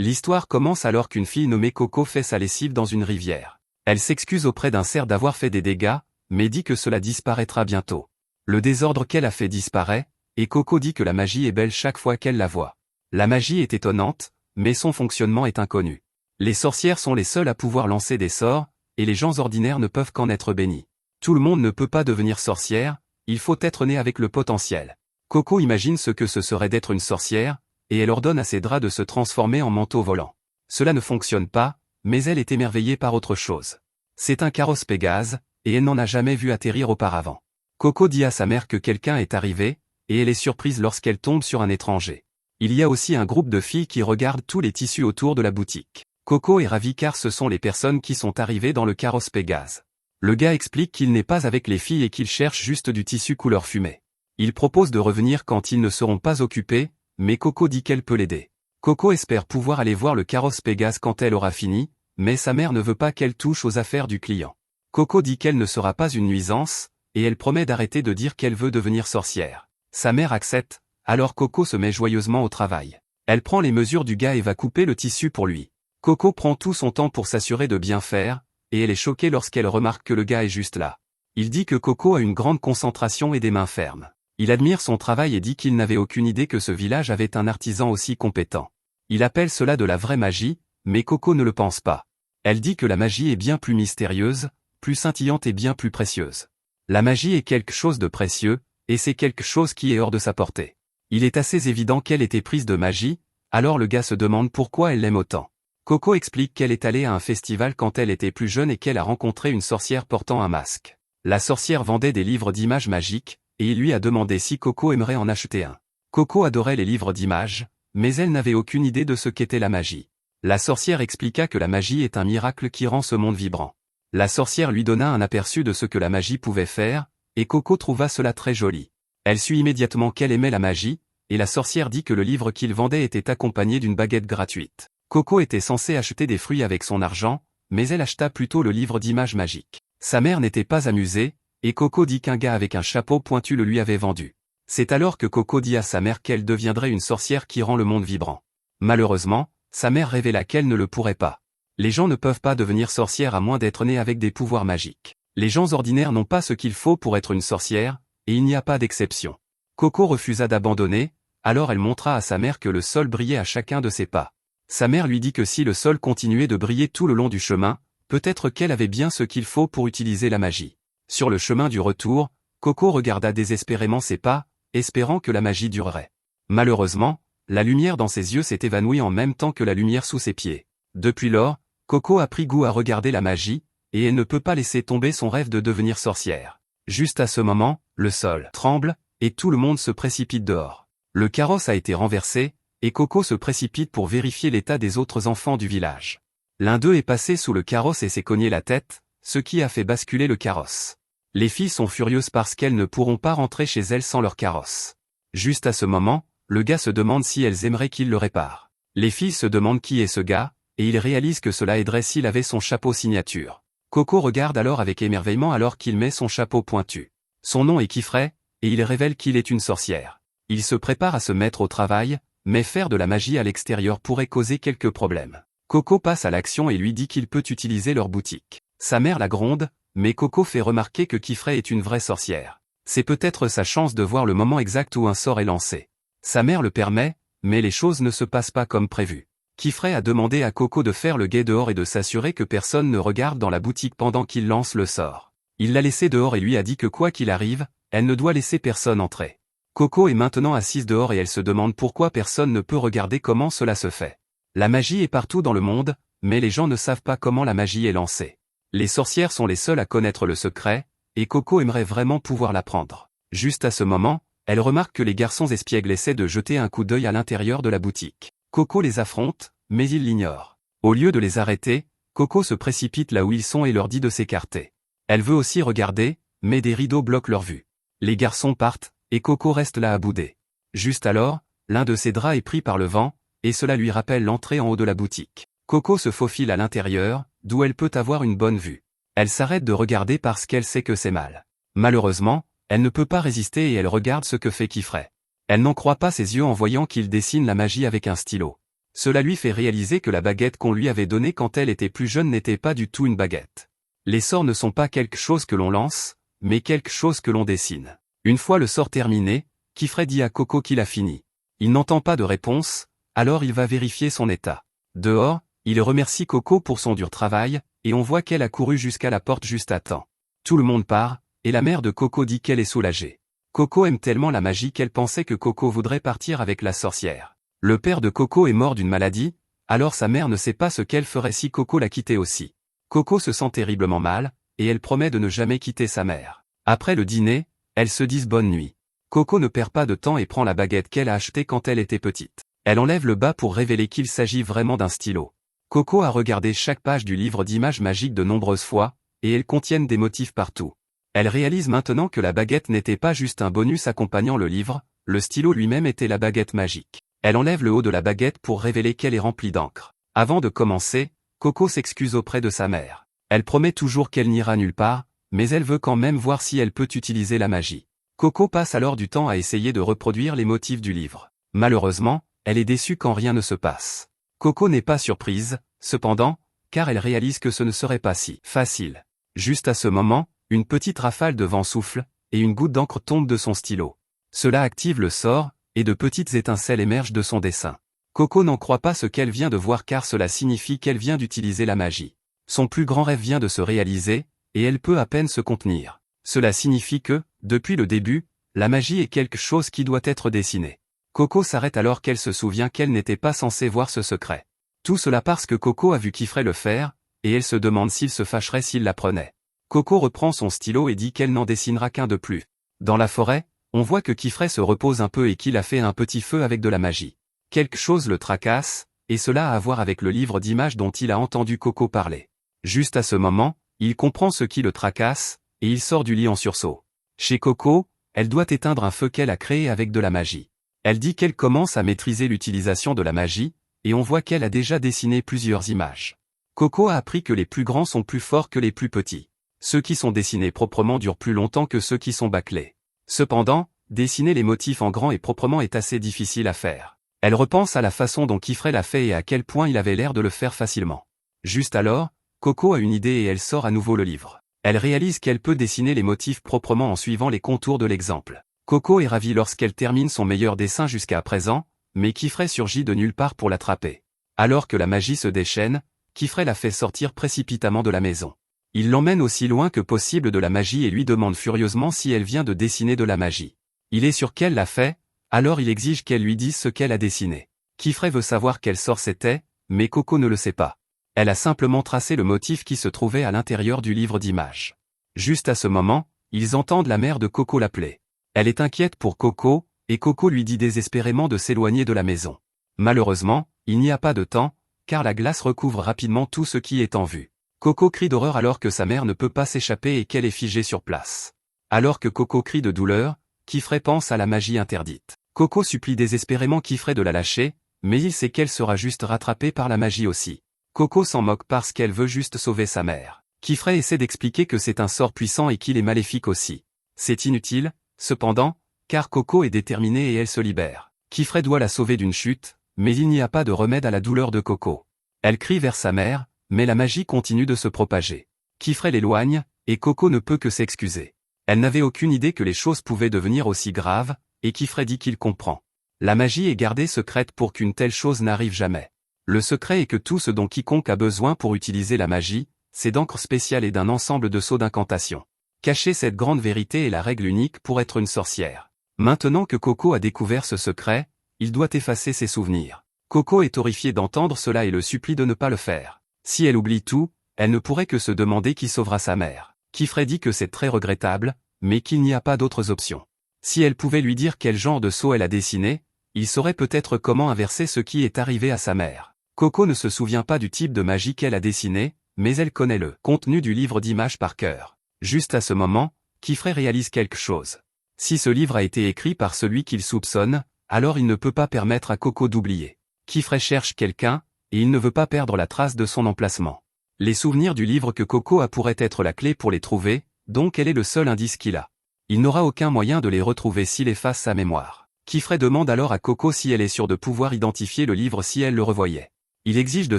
L'histoire commence alors qu'une fille nommée Coco fait sa lessive dans une rivière. Elle s'excuse auprès d'un cerf d'avoir fait des dégâts, mais dit que cela disparaîtra bientôt. Le désordre qu'elle a fait disparaît, et Coco dit que la magie est belle chaque fois qu'elle la voit. La magie est étonnante, mais son fonctionnement est inconnu. Les sorcières sont les seules à pouvoir lancer des sorts, et les gens ordinaires ne peuvent qu'en être bénis. Tout le monde ne peut pas devenir sorcière, il faut être né avec le potentiel. Coco imagine ce que ce serait d'être une sorcière, et elle ordonne à ses draps de se transformer en manteau volant. Cela ne fonctionne pas, mais elle est émerveillée par autre chose. C'est un carrosse Pégase, et elle n'en a jamais vu atterrir auparavant. Coco dit à sa mère que quelqu'un est arrivé, et elle est surprise lorsqu'elle tombe sur un étranger. Il y a aussi un groupe de filles qui regardent tous les tissus autour de la boutique. Coco est ravie car ce sont les personnes qui sont arrivées dans le carrosse Pégase. Le gars explique qu'il n'est pas avec les filles et qu'il cherche juste du tissu couleur fumée. Il propose de revenir quand ils ne seront pas occupés, mais Coco dit qu'elle peut l'aider. Coco espère pouvoir aller voir le carrosse Pégase quand elle aura fini, mais sa mère ne veut pas qu'elle touche aux affaires du client. Coco dit qu'elle ne sera pas une nuisance, et elle promet d'arrêter de dire qu'elle veut devenir sorcière. Sa mère accepte, alors Coco se met joyeusement au travail. Elle prend les mesures du gars et va couper le tissu pour lui. Coco prend tout son temps pour s'assurer de bien faire, et elle est choquée lorsqu'elle remarque que le gars est juste là. Il dit que Coco a une grande concentration et des mains fermes. Il admire son travail et dit qu'il n'avait aucune idée que ce village avait un artisan aussi compétent. Il appelle cela de la vraie magie, mais Coco ne le pense pas. Elle dit que la magie est bien plus mystérieuse, plus scintillante et bien plus précieuse. La magie est quelque chose de précieux, et c'est quelque chose qui est hors de sa portée. Il est assez évident qu'elle était prise de magie, alors le gars se demande pourquoi elle l'aime autant. Coco explique qu'elle est allée à un festival quand elle était plus jeune et qu'elle a rencontré une sorcière portant un masque. La sorcière vendait des livres d'images magiques, et il lui a demandé si Coco aimerait en acheter un. Coco adorait les livres d'images, mais elle n'avait aucune idée de ce qu'était la magie. La sorcière expliqua que la magie est un miracle qui rend ce monde vibrant. La sorcière lui donna un aperçu de ce que la magie pouvait faire, et Coco trouva cela très joli. Elle sut immédiatement qu'elle aimait la magie, et la sorcière dit que le livre qu'il vendait était accompagné d'une baguette gratuite. Coco était censée acheter des fruits avec son argent, mais elle acheta plutôt le livre d'images magiques. Sa mère n'était pas amusée, et Coco dit qu'un gars avec un chapeau pointu le lui avait vendu. C'est alors que Coco dit à sa mère qu'elle deviendrait une sorcière qui rend le monde vibrant. Malheureusement, sa mère révéla qu'elle ne le pourrait pas. Les gens ne peuvent pas devenir sorcières à moins d'être nés avec des pouvoirs magiques. Les gens ordinaires n'ont pas ce qu'il faut pour être une sorcière, et il n'y a pas d'exception. Coco refusa d'abandonner, alors elle montra à sa mère que le sol brillait à chacun de ses pas. Sa mère lui dit que si le sol continuait de briller tout le long du chemin, peut-être qu'elle avait bien ce qu'il faut pour utiliser la magie. Sur le chemin du retour, Coco regarda désespérément ses pas, espérant que la magie durerait. Malheureusement, la lumière dans ses yeux s'est évanouie en même temps que la lumière sous ses pieds. Depuis lors, Coco a pris goût à regarder la magie, et elle ne peut pas laisser tomber son rêve de devenir sorcière. Juste à ce moment, le sol tremble, et tout le monde se précipite dehors. Le carrosse a été renversé, et Coco se précipite pour vérifier l'état des autres enfants du village. L'un d'eux est passé sous le carrosse et s'est cogné la tête, ce qui a fait basculer le carrosse. Les filles sont furieuses parce qu'elles ne pourront pas rentrer chez elles sans leur carrosse. Juste à ce moment, le gars se demande si elles aimeraient qu'il le répare. Les filles se demandent qui est ce gars, et il réalise que cela aiderait s'il avait son chapeau signature. Coco regarde alors avec émerveillement alors qu'il met son chapeau pointu. Son nom est Kifray, et il révèle qu'il est une sorcière. Il se prépare à se mettre au travail, mais faire de la magie à l'extérieur pourrait causer quelques problèmes. Coco passe à l'action et lui dit qu'il peut utiliser leur boutique. Sa mère la gronde, mais Coco fait remarquer que Kifray est une vraie sorcière. C'est peut-être sa chance de voir le moment exact où un sort est lancé. Sa mère le permet, mais les choses ne se passent pas comme prévu. Kifray a demandé à Coco de faire le guet dehors et de s'assurer que personne ne regarde dans la boutique pendant qu'il lance le sort. Il l'a laissée dehors et lui a dit que quoi qu'il arrive, elle ne doit laisser personne entrer. Coco est maintenant assise dehors et elle se demande pourquoi personne ne peut regarder comment cela se fait. La magie est partout dans le monde, mais les gens ne savent pas comment la magie est lancée. Les sorcières sont les seules à connaître le secret, et Coco aimerait vraiment pouvoir l'apprendre. Juste à ce moment, elle remarque que les garçons espiègles essaient de jeter un coup d'œil à l'intérieur de la boutique. Coco les affronte, mais ils l'ignorent. Au lieu de les arrêter, Coco se précipite là où ils sont et leur dit de s'écarter. Elle veut aussi regarder, mais des rideaux bloquent leur vue. Les garçons partent, et Coco reste là à bouder. Juste alors, l'un de ses draps est pris par le vent, et cela lui rappelle l'entrée en haut de la boutique. Coco se faufile à l'intérieur, d'où elle peut avoir une bonne vue. Elle s'arrête de regarder parce qu'elle sait que c'est mal. Malheureusement, elle ne peut pas résister et elle regarde ce que fait Kifray. Elle n'en croit pas ses yeux en voyant qu'il dessine la magie avec un stylo. Cela lui fait réaliser que la baguette qu'on lui avait donnée quand elle était plus jeune n'était pas du tout une baguette. Les sorts ne sont pas quelque chose que l'on lance, mais quelque chose que l'on dessine. Une fois le sort terminé, Kifray dit à Coco qu'il a fini. Il n'entend pas de réponse, alors il va vérifier son état. Dehors, il remercie Coco pour son dur travail, et on voit qu'elle a couru jusqu'à la porte juste à temps. Tout le monde part, et la mère de Coco dit qu'elle est soulagée. Coco aime tellement la magie qu'elle pensait que Coco voudrait partir avec la sorcière. Le père de Coco est mort d'une maladie, alors sa mère ne sait pas ce qu'elle ferait si Coco la quittait aussi. Coco se sent terriblement mal, et elle promet de ne jamais quitter sa mère. Après le dîner, elles se disent bonne nuit. Coco ne perd pas de temps et prend la baguette qu'elle a achetée quand elle était petite. Elle enlève le bas pour révéler qu'il s'agit vraiment d'un stylo. Coco a regardé chaque page du livre d'images magiques de nombreuses fois, et elles contiennent des motifs partout. Elle réalise maintenant que la baguette n'était pas juste un bonus accompagnant le livre, le stylo lui-même était la baguette magique. Elle enlève le haut de la baguette pour révéler qu'elle est remplie d'encre. Avant de commencer, Coco s'excuse auprès de sa mère. Elle promet toujours qu'elle n'ira nulle part, mais elle veut quand même voir si elle peut utiliser la magie. Coco passe alors du temps à essayer de reproduire les motifs du livre. Malheureusement, elle est déçue quand rien ne se passe. Coco n'est pas surprise, cependant, car elle réalise que ce ne serait pas si facile. Juste à ce moment, une petite rafale de vent souffle, et une goutte d'encre tombe de son stylo. Cela active le sort, et de petites étincelles émergent de son dessin. Coco n'en croit pas ce qu'elle vient de voir car cela signifie qu'elle vient d'utiliser la magie. Son plus grand rêve vient de se réaliser, et elle peut à peine se contenir. Cela signifie que, depuis le début, la magie est quelque chose qui doit être dessiné. Coco s'arrête alors qu'elle se souvient qu'elle n'était pas censée voir ce secret. Tout cela parce que Coco a vu Kifray le faire, et elle se demande s'il se fâcherait s'il l'apprenait. Coco reprend son stylo et dit qu'elle n'en dessinera qu'un de plus. Dans la forêt, on voit que Kifray se repose un peu et qu'il a fait un petit feu avec de la magie. Quelque chose le tracasse, et cela a à voir avec le livre d'images dont il a entendu Coco parler. Juste à ce moment, il comprend ce qui le tracasse, et il sort du lit en sursaut. Chez Coco, elle doit éteindre un feu qu'elle a créé avec de la magie. Elle dit qu'elle commence à maîtriser l'utilisation de la magie, et on voit qu'elle a déjà dessiné plusieurs images. Coco a appris que les plus grands sont plus forts que les plus petits. Ceux qui sont dessinés proprement durent plus longtemps que ceux qui sont bâclés. Cependant, dessiner les motifs en grand et proprement est assez difficile à faire. Elle repense à la façon dont Kifray l'a fait et à quel point il avait l'air de le faire facilement. Juste alors, Coco a une idée et elle sort à nouveau le livre. Elle réalise qu'elle peut dessiner les motifs proprement en suivant les contours de l'exemple. Coco est ravie lorsqu'elle termine son meilleur dessin jusqu'à présent, mais Kifray surgit de nulle part pour l'attraper. Alors que la magie se déchaîne, Kifray la fait sortir précipitamment de la maison. Il l'emmène aussi loin que possible de la magie et lui demande furieusement si elle vient de dessiner de la magie. Il est sûr qu'elle l'a fait, alors il exige qu'elle lui dise ce qu'elle a dessiné. Kifray veut savoir quel sort c'était, mais Coco ne le sait pas. Elle a simplement tracé le motif qui se trouvait à l'intérieur du livre d'images. Juste à ce moment, ils entendent la mère de Coco l'appeler. Elle est inquiète pour Coco, et Coco lui dit désespérément de s'éloigner de la maison. Malheureusement, il n'y a pas de temps, car la glace recouvre rapidement tout ce qui est en vue. Coco crie d'horreur alors que sa mère ne peut pas s'échapper et qu'elle est figée sur place. Alors que Coco crie de douleur, Kifray pense à la magie interdite. Coco supplie désespérément Kifray de la lâcher, mais il sait qu'elle sera juste rattrapée par la magie aussi. Coco s'en moque parce qu'elle veut juste sauver sa mère. Kifray essaie d'expliquer que c'est un sort puissant et qu'il est maléfique aussi. C'est inutile, cependant, car Coco est déterminée et elle se libère. Kifray doit la sauver d'une chute, mais il n'y a pas de remède à la douleur de Coco. Elle crie vers sa mère, mais la magie continue de se propager. Kifray l'éloigne, et Coco ne peut que s'excuser. Elle n'avait aucune idée que les choses pouvaient devenir aussi graves, et Kifray dit qu'il comprend. La magie est gardée secrète pour qu'une telle chose n'arrive jamais. Le secret est que tout ce dont quiconque a besoin pour utiliser la magie, c'est d'encre spéciale et d'un ensemble de sceaux d'incantation. Cacher cette grande vérité est la règle unique pour être une sorcière. Maintenant que Coco a découvert ce secret, il doit effacer ses souvenirs. Coco est horrifiée d'entendre cela et le supplie de ne pas le faire. Si elle oublie tout, elle ne pourrait que se demander qui sauvera sa mère. Kifray dit que c'est très regrettable, mais qu'il n'y a pas d'autres options. Si elle pouvait lui dire quel genre de sceau elle a dessiné, il saurait peut-être comment inverser ce qui est arrivé à sa mère. Coco ne se souvient pas du type de magie qu'elle a dessiné, mais elle connaît le contenu du livre d'images par cœur. Juste à ce moment, Kifray réalise quelque chose. Si ce livre a été écrit par celui qu'il soupçonne, alors il ne peut pas permettre à Coco d'oublier. Kifray cherche quelqu'un, et il ne veut pas perdre la trace de son emplacement. Les souvenirs du livre que Coco a pourraient être la clé pour les trouver, donc elle est le seul indice qu'il a. Il n'aura aucun moyen de les retrouver s'il efface sa mémoire. Kifray demande alors à Coco si elle est sûre de pouvoir identifier le livre si elle le revoyait. Il exige de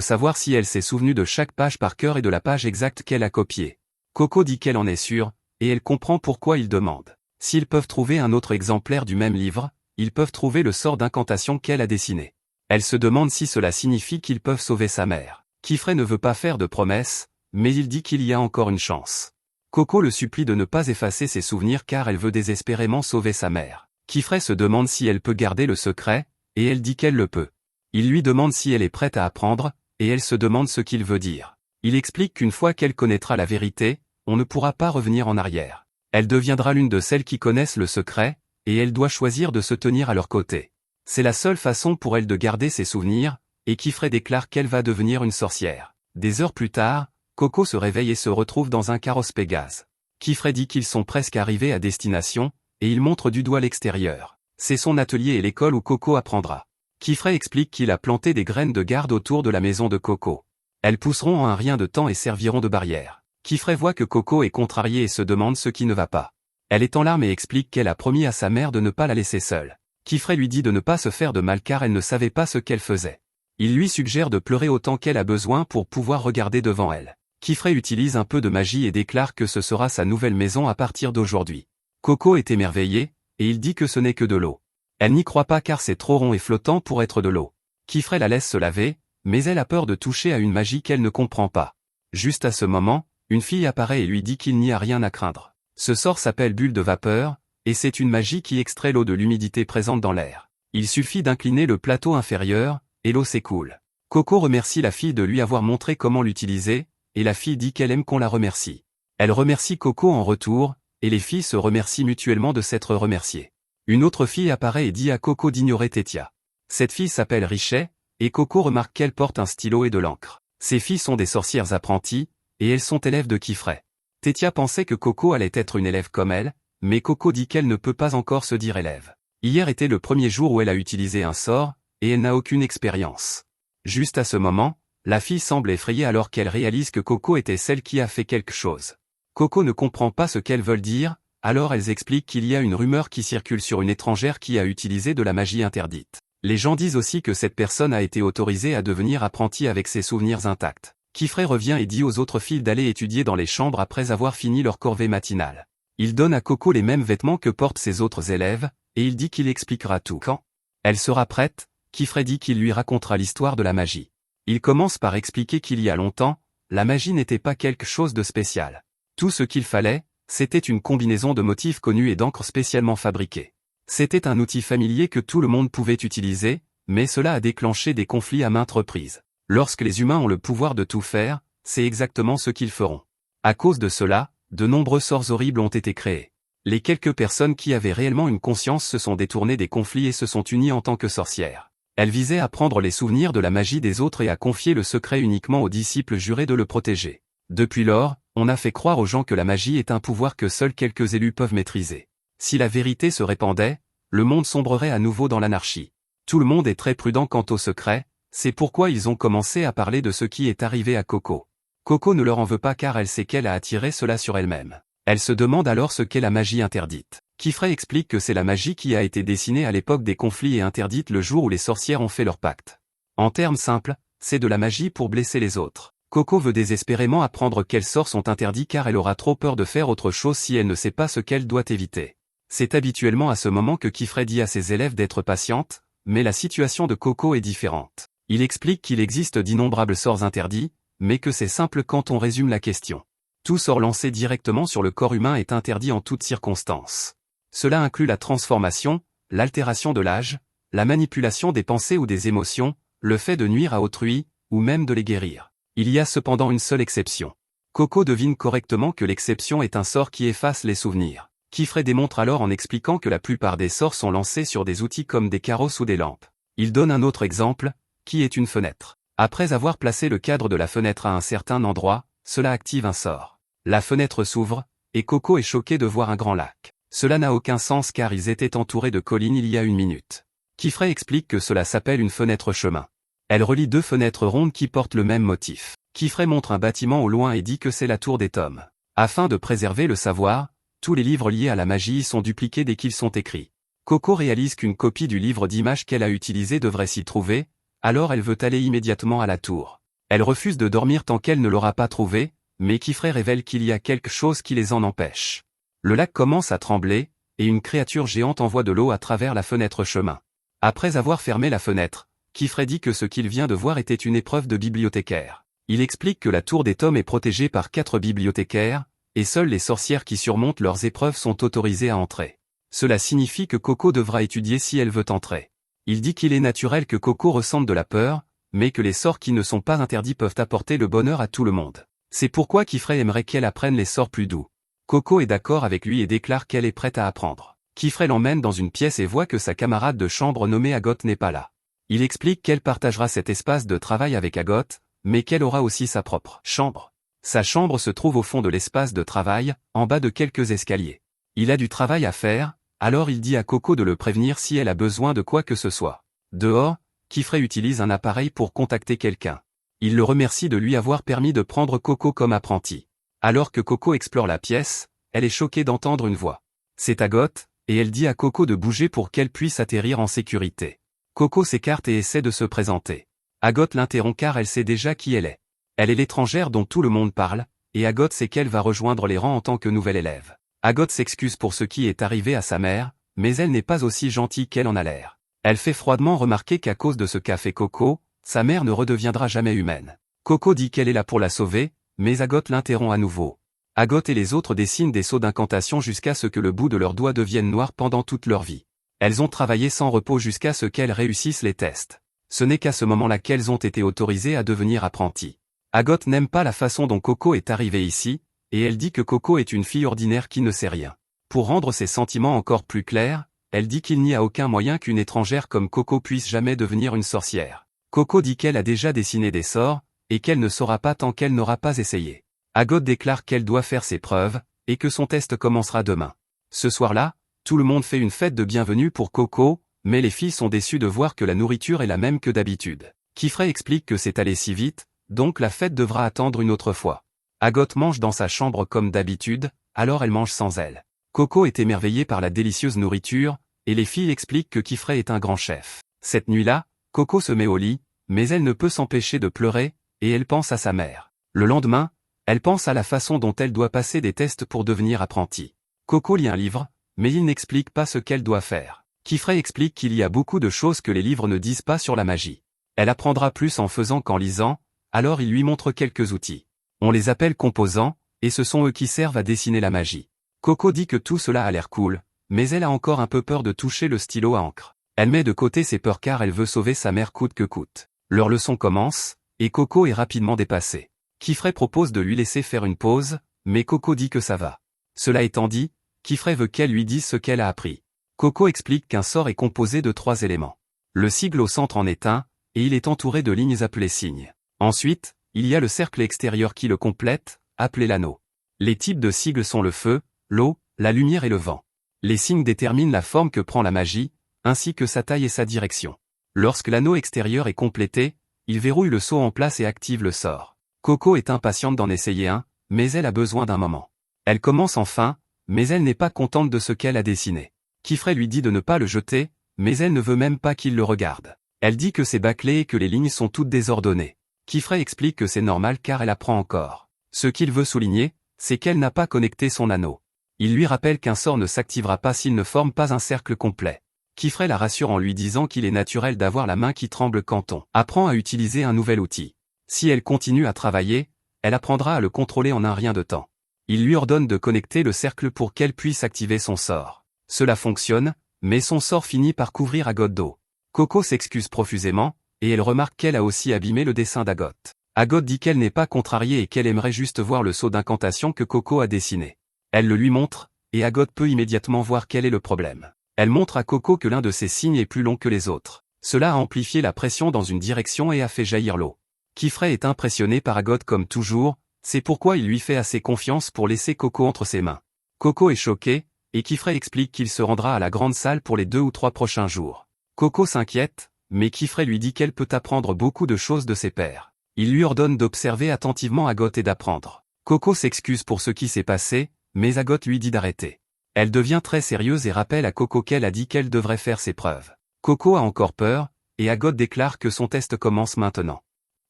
savoir si elle s'est souvenue de chaque page par cœur et de la page exacte qu'elle a copiée. Coco dit qu'elle en est sûre, et elle comprend pourquoi il demande. S'ils peuvent trouver un autre exemplaire du même livre, ils peuvent trouver le sort d'incantation qu'elle a dessiné. Elle se demande si cela signifie qu'ils peuvent sauver sa mère. Kifray ne veut pas faire de promesses, mais il dit qu'il y a encore une chance. Coco le supplie de ne pas effacer ses souvenirs car elle veut désespérément sauver sa mère. Kifray se demande si elle peut garder le secret, et elle dit qu'elle le peut. Il lui demande si elle est prête à apprendre, et elle se demande ce qu'il veut dire. Il explique qu'une fois qu'elle connaîtra la vérité, on ne pourra pas revenir en arrière. Elle deviendra l'une de celles qui connaissent le secret, et elle doit choisir de se tenir à leur côté. C'est la seule façon pour elle de garder ses souvenirs, et Kifray déclare qu'elle va devenir une sorcière. Des heures plus tard, Coco se réveille et se retrouve dans un carrosse Pégase. Kifray dit qu'ils sont presque arrivés à destination, et il montre du doigt l'extérieur. C'est son atelier et l'école où Coco apprendra. Kifray explique qu'il a planté des graines de garde autour de la maison de Coco. Elles pousseront en un rien de temps et serviront de barrière. Kifray voit que Coco est contrariée et se demande ce qui ne va pas. Elle est en larmes et explique qu'elle a promis à sa mère de ne pas la laisser seule. Kifray lui dit de ne pas se faire de mal car elle ne savait pas ce qu'elle faisait. Il lui suggère de pleurer autant qu'elle a besoin pour pouvoir regarder devant elle. Kifray utilise un peu de magie et déclare que ce sera sa nouvelle maison à partir d'aujourd'hui. Coco est émerveillée, et il dit que ce n'est que de l'eau. Elle n'y croit pas car c'est trop rond et flottant pour être de l'eau. Kifray la laisse se laver, mais elle a peur de toucher à une magie qu'elle ne comprend pas. Juste à ce moment, une fille apparaît et lui dit qu'il n'y a rien à craindre. Ce sort s'appelle bulle de vapeur, et c'est une magie qui extrait l'eau de l'humidité présente dans l'air. Il suffit d'incliner le plateau inférieur, et l'eau s'écoule. Coco remercie la fille de lui avoir montré comment l'utiliser, et la fille dit qu'elle aime qu'on la remercie. Elle remercie Coco en retour, et les filles se remercient mutuellement de s'être remerciées. Une autre fille apparaît et dit à Coco d'ignorer Tétia. Cette fille s'appelle Richet, et Coco remarque qu'elle porte un stylo et de l'encre. Ces filles sont des sorcières apprenties, et elles sont élèves de Kifray. Tétia pensait que Coco allait être une élève comme elle, mais Coco dit qu'elle ne peut pas encore se dire élève. Hier était le premier jour où elle a utilisé un sort, et elle n'a aucune expérience. Juste à ce moment, la fille semble effrayée alors qu'elle réalise que Coco était celle qui a fait quelque chose. Coco ne comprend pas ce qu'elles veulent dire, alors elles expliquent qu'il y a une rumeur qui circule sur une étrangère qui a utilisé de la magie interdite. Les gens disent aussi que cette personne a été autorisée à devenir apprentie avec ses souvenirs intacts. Kifray revient et dit aux autres filles d'aller étudier dans les chambres après avoir fini leur corvée matinale. Il donne à Coco les mêmes vêtements que portent ses autres élèves, et il dit qu'il expliquera tout. Quand elle sera prête, Kifray dit qu'il lui racontera l'histoire de la magie. Il commence par expliquer qu'il y a longtemps, la magie n'était pas quelque chose de spécial. Tout ce qu'il fallait, c'était une combinaison de motifs connus et d'encre spécialement fabriquée. C'était un outil familier que tout le monde pouvait utiliser, mais cela a déclenché des conflits à maintes reprises. Lorsque les humains ont le pouvoir de tout faire, c'est exactement ce qu'ils feront. À cause de cela, de nombreux sorts horribles ont été créés. Les quelques personnes qui avaient réellement une conscience se sont détournées des conflits et se sont unies en tant que sorcières. Elles visaient à prendre les souvenirs de la magie des autres et à confier le secret uniquement aux disciples jurés de le protéger. Depuis lors, on a fait croire aux gens que la magie est un pouvoir que seuls quelques élus peuvent maîtriser. Si la vérité se répandait, le monde sombrerait à nouveau dans l'anarchie. Tout le monde est très prudent quant au secret, c'est pourquoi ils ont commencé à parler de ce qui est arrivé à Coco. Coco ne leur en veut pas car elle sait qu'elle a attiré cela sur elle-même. Elle se demande alors ce qu'est la magie interdite. Kifray explique que c'est la magie qui a été dessinée à l'époque des conflits et interdite le jour où les sorcières ont fait leur pacte. En termes simples, c'est de la magie pour blesser les autres. Coco veut désespérément apprendre quels sorts sont interdits car elle aura trop peur de faire autre chose si elle ne sait pas ce qu'elle doit éviter. C'est habituellement à ce moment que Kifray dit à ses élèves d'être patientes, mais la situation de Coco est différente. Il explique qu'il existe d'innombrables sorts interdits, mais que c'est simple quand on résume la question. Tout sort lancé directement sur le corps humain est interdit en toutes circonstances. Cela inclut la transformation, l'altération de l'âge, la manipulation des pensées ou des émotions, le fait de nuire à autrui, ou même de les guérir. Il y a cependant une seule exception. Coco devine correctement que l'exception est un sort qui efface les souvenirs. Kifray démontre alors en expliquant que la plupart des sorts sont lancés sur des outils comme des carrosses ou des lampes. Il donne un autre exemple, qui est une fenêtre. Après avoir placé le cadre de la fenêtre à un certain endroit, cela active un sort. La fenêtre s'ouvre, et Coco est choqué de voir un grand lac. Cela n'a aucun sens car ils étaient entourés de collines il y a une minute. Kifray explique que cela s'appelle une fenêtre chemin. Elle relie deux fenêtres rondes qui portent le même motif. Kifray montre un bâtiment au loin et dit que c'est la tour des tomes. Afin de préserver le savoir, tous les livres liés à la magie sont dupliqués dès qu'ils sont écrits. Coco réalise qu'une copie du livre d'images qu'elle a utilisé devrait s'y trouver, alors elle veut aller immédiatement à la tour. Elle refuse de dormir tant qu'elle ne l'aura pas trouvé, mais Kifré révèle qu'il y a quelque chose qui les en empêche. Le lac commence à trembler, et une créature géante envoie de l'eau à travers la fenêtre chemin. Après avoir fermé la fenêtre, Kifré dit que ce qu'il vient de voir était une épreuve de bibliothécaire. Il explique que la tour des tomes est protégée par 4 bibliothécaires, et seules les sorcières qui surmontent leurs épreuves sont autorisées à entrer. Cela signifie que Coco devra étudier si elle veut entrer. Il dit qu'il est naturel que Coco ressente de la peur, mais que les sorts qui ne sont pas interdits peuvent apporter le bonheur à tout le monde. C'est pourquoi Kifré aimerait qu'elle apprenne les sorts plus doux. Coco est d'accord avec lui et déclare qu'elle est prête à apprendre. Kifré l'emmène dans une pièce et voit que sa camarade de chambre nommée Agot n'est pas là. Il explique qu'elle partagera cet espace de travail avec Agot, mais qu'elle aura aussi sa propre chambre. Sa chambre se trouve au fond de l'espace de travail, en bas de quelques escaliers. Il a du travail à faire, alors il dit à Coco de le prévenir si elle a besoin de quoi que ce soit. Dehors, Kifré utilise un appareil pour contacter quelqu'un. Il le remercie de lui avoir permis de prendre Coco comme apprenti. Alors que Coco explore la pièce, elle est choquée d'entendre une voix. C'est Agot, et elle dit à Coco de bouger pour qu'elle puisse atterrir en sécurité. Coco s'écarte et essaie de se présenter. Agot l'interrompt car elle sait déjà qui elle est. Elle est l'étrangère dont tout le monde parle, et Agot sait qu'elle va rejoindre les rangs en tant que nouvelle élève. Agot s'excuse pour ce qui est arrivé à sa mère, mais elle n'est pas aussi gentille qu'elle en a l'air. Elle fait froidement remarquer qu'à cause de ce qu'a fait Coco, sa mère ne redeviendra jamais humaine. Coco dit qu'elle est là pour la sauver, mais Agot l'interrompt à nouveau. Agot et les autres dessinent des sceaux d'incantation jusqu'à ce que le bout de leurs doigts devienne noir pendant toute leur vie. Elles ont travaillé sans repos jusqu'à ce qu'elles réussissent les tests. Ce n'est qu'à ce moment-là qu'elles ont été autorisées à devenir apprenties. Agot n'aime pas la façon dont Coco est arrivée ici, et elle dit que Coco est une fille ordinaire qui ne sait rien. Pour rendre ses sentiments encore plus clairs, elle dit qu'il n'y a aucun moyen qu'une étrangère comme Coco puisse jamais devenir une sorcière. Coco dit qu'elle a déjà dessiné des sorts, et qu'elle ne saura pas tant qu'elle n'aura pas essayé. Agot déclare qu'elle doit faire ses preuves, et que son test commencera demain. Ce soir-là, tout le monde fait une fête de bienvenue pour Coco, mais les filles sont déçues de voir que la nourriture est la même que d'habitude. Kifré explique que c'est allé si vite, donc la fête devra attendre une autre fois. Agot mange dans sa chambre comme d'habitude, alors elle mange sans elle. Coco est émerveillée par la délicieuse nourriture, et les filles expliquent que Kifré est un grand chef. Cette nuit-là, Coco se met au lit, mais elle ne peut s'empêcher de pleurer, et elle pense à sa mère. Le lendemain, elle pense à la façon dont elle doit passer des tests pour devenir apprentie. Coco lit un livre, mais il n'explique pas ce qu'elle doit faire. Kifré explique qu'il y a beaucoup de choses que les livres ne disent pas sur la magie. Elle apprendra plus en faisant qu'en lisant, alors il lui montre quelques outils. On les appelle composants, et ce sont eux qui servent à dessiner la magie. Coco dit que tout cela a l'air cool, mais elle a encore un peu peur de toucher le stylo à encre. Elle met de côté ses peurs car elle veut sauver sa mère coûte que coûte. Leur leçon commence, et Coco est rapidement dépassée. Kifré propose de lui laisser faire une pause, mais Coco dit que ça va. Cela étant dit, Kifré veut qu'elle lui dise ce qu'elle a appris. Coco explique qu'un sort est composé de 3 éléments. Le sigle au centre en est un, et il est entouré de lignes appelées signes. Ensuite, il y a le cercle extérieur qui le complète, appelé l'anneau. Les types de sigles sont le feu, l'eau, la lumière et le vent. Les signes déterminent la forme que prend la magie, ainsi que sa taille et sa direction. Lorsque l'anneau extérieur est complété, il verrouille le sceau en place et active le sort. Coco est impatiente d'en essayer un, mais elle a besoin d'un moment. Elle commence enfin, mais elle n'est pas contente de ce qu'elle a dessiné. Kifré lui dit de ne pas le jeter, mais elle ne veut même pas qu'il le regarde. Elle dit que c'est bâclé et que les lignes sont toutes désordonnées. Kifré explique que c'est normal car elle apprend encore. Ce qu'il veut souligner, c'est qu'elle n'a pas connecté son anneau. Il lui rappelle qu'un sort ne s'activera pas s'il ne forme pas un cercle complet. Kifré la rassure en lui disant qu'il est naturel d'avoir la main qui tremble quand on apprend à utiliser un nouvel outil. Si elle continue à travailler, elle apprendra à le contrôler en un rien de temps. Il lui ordonne de connecter le cercle pour qu'elle puisse activer son sort. Cela fonctionne, mais son sort finit par couvrir Agot d'eau. Coco s'excuse profusément, et elle remarque qu'elle a aussi abîmé le dessin d'Agot. Agot dit qu'elle n'est pas contrariée et qu'elle aimerait juste voir le sceau d'incantation que Coco a dessiné. Elle le lui montre, et Agot peut immédiatement voir quel est le problème. Elle montre à Coco que l'un de ses signes est plus long que les autres. Cela a amplifié la pression dans une direction et a fait jaillir l'eau. Kifré est impressionné par Agot comme toujours, c'est pourquoi il lui fait assez confiance pour laisser Coco entre ses mains. Coco est choqué, et Kifré explique qu'il se rendra à la grande salle pour les 2 ou 3 prochains jours. Coco s'inquiète, mais Kifré lui dit qu'elle peut apprendre beaucoup de choses de ses pairs. Il lui ordonne d'observer attentivement Agot et d'apprendre. Coco s'excuse pour ce qui s'est passé, mais Agot lui dit d'arrêter. Elle devient très sérieuse et rappelle à Coco qu'elle a dit qu'elle devrait faire ses preuves. Coco a encore peur, et Agot déclare que son test commence maintenant.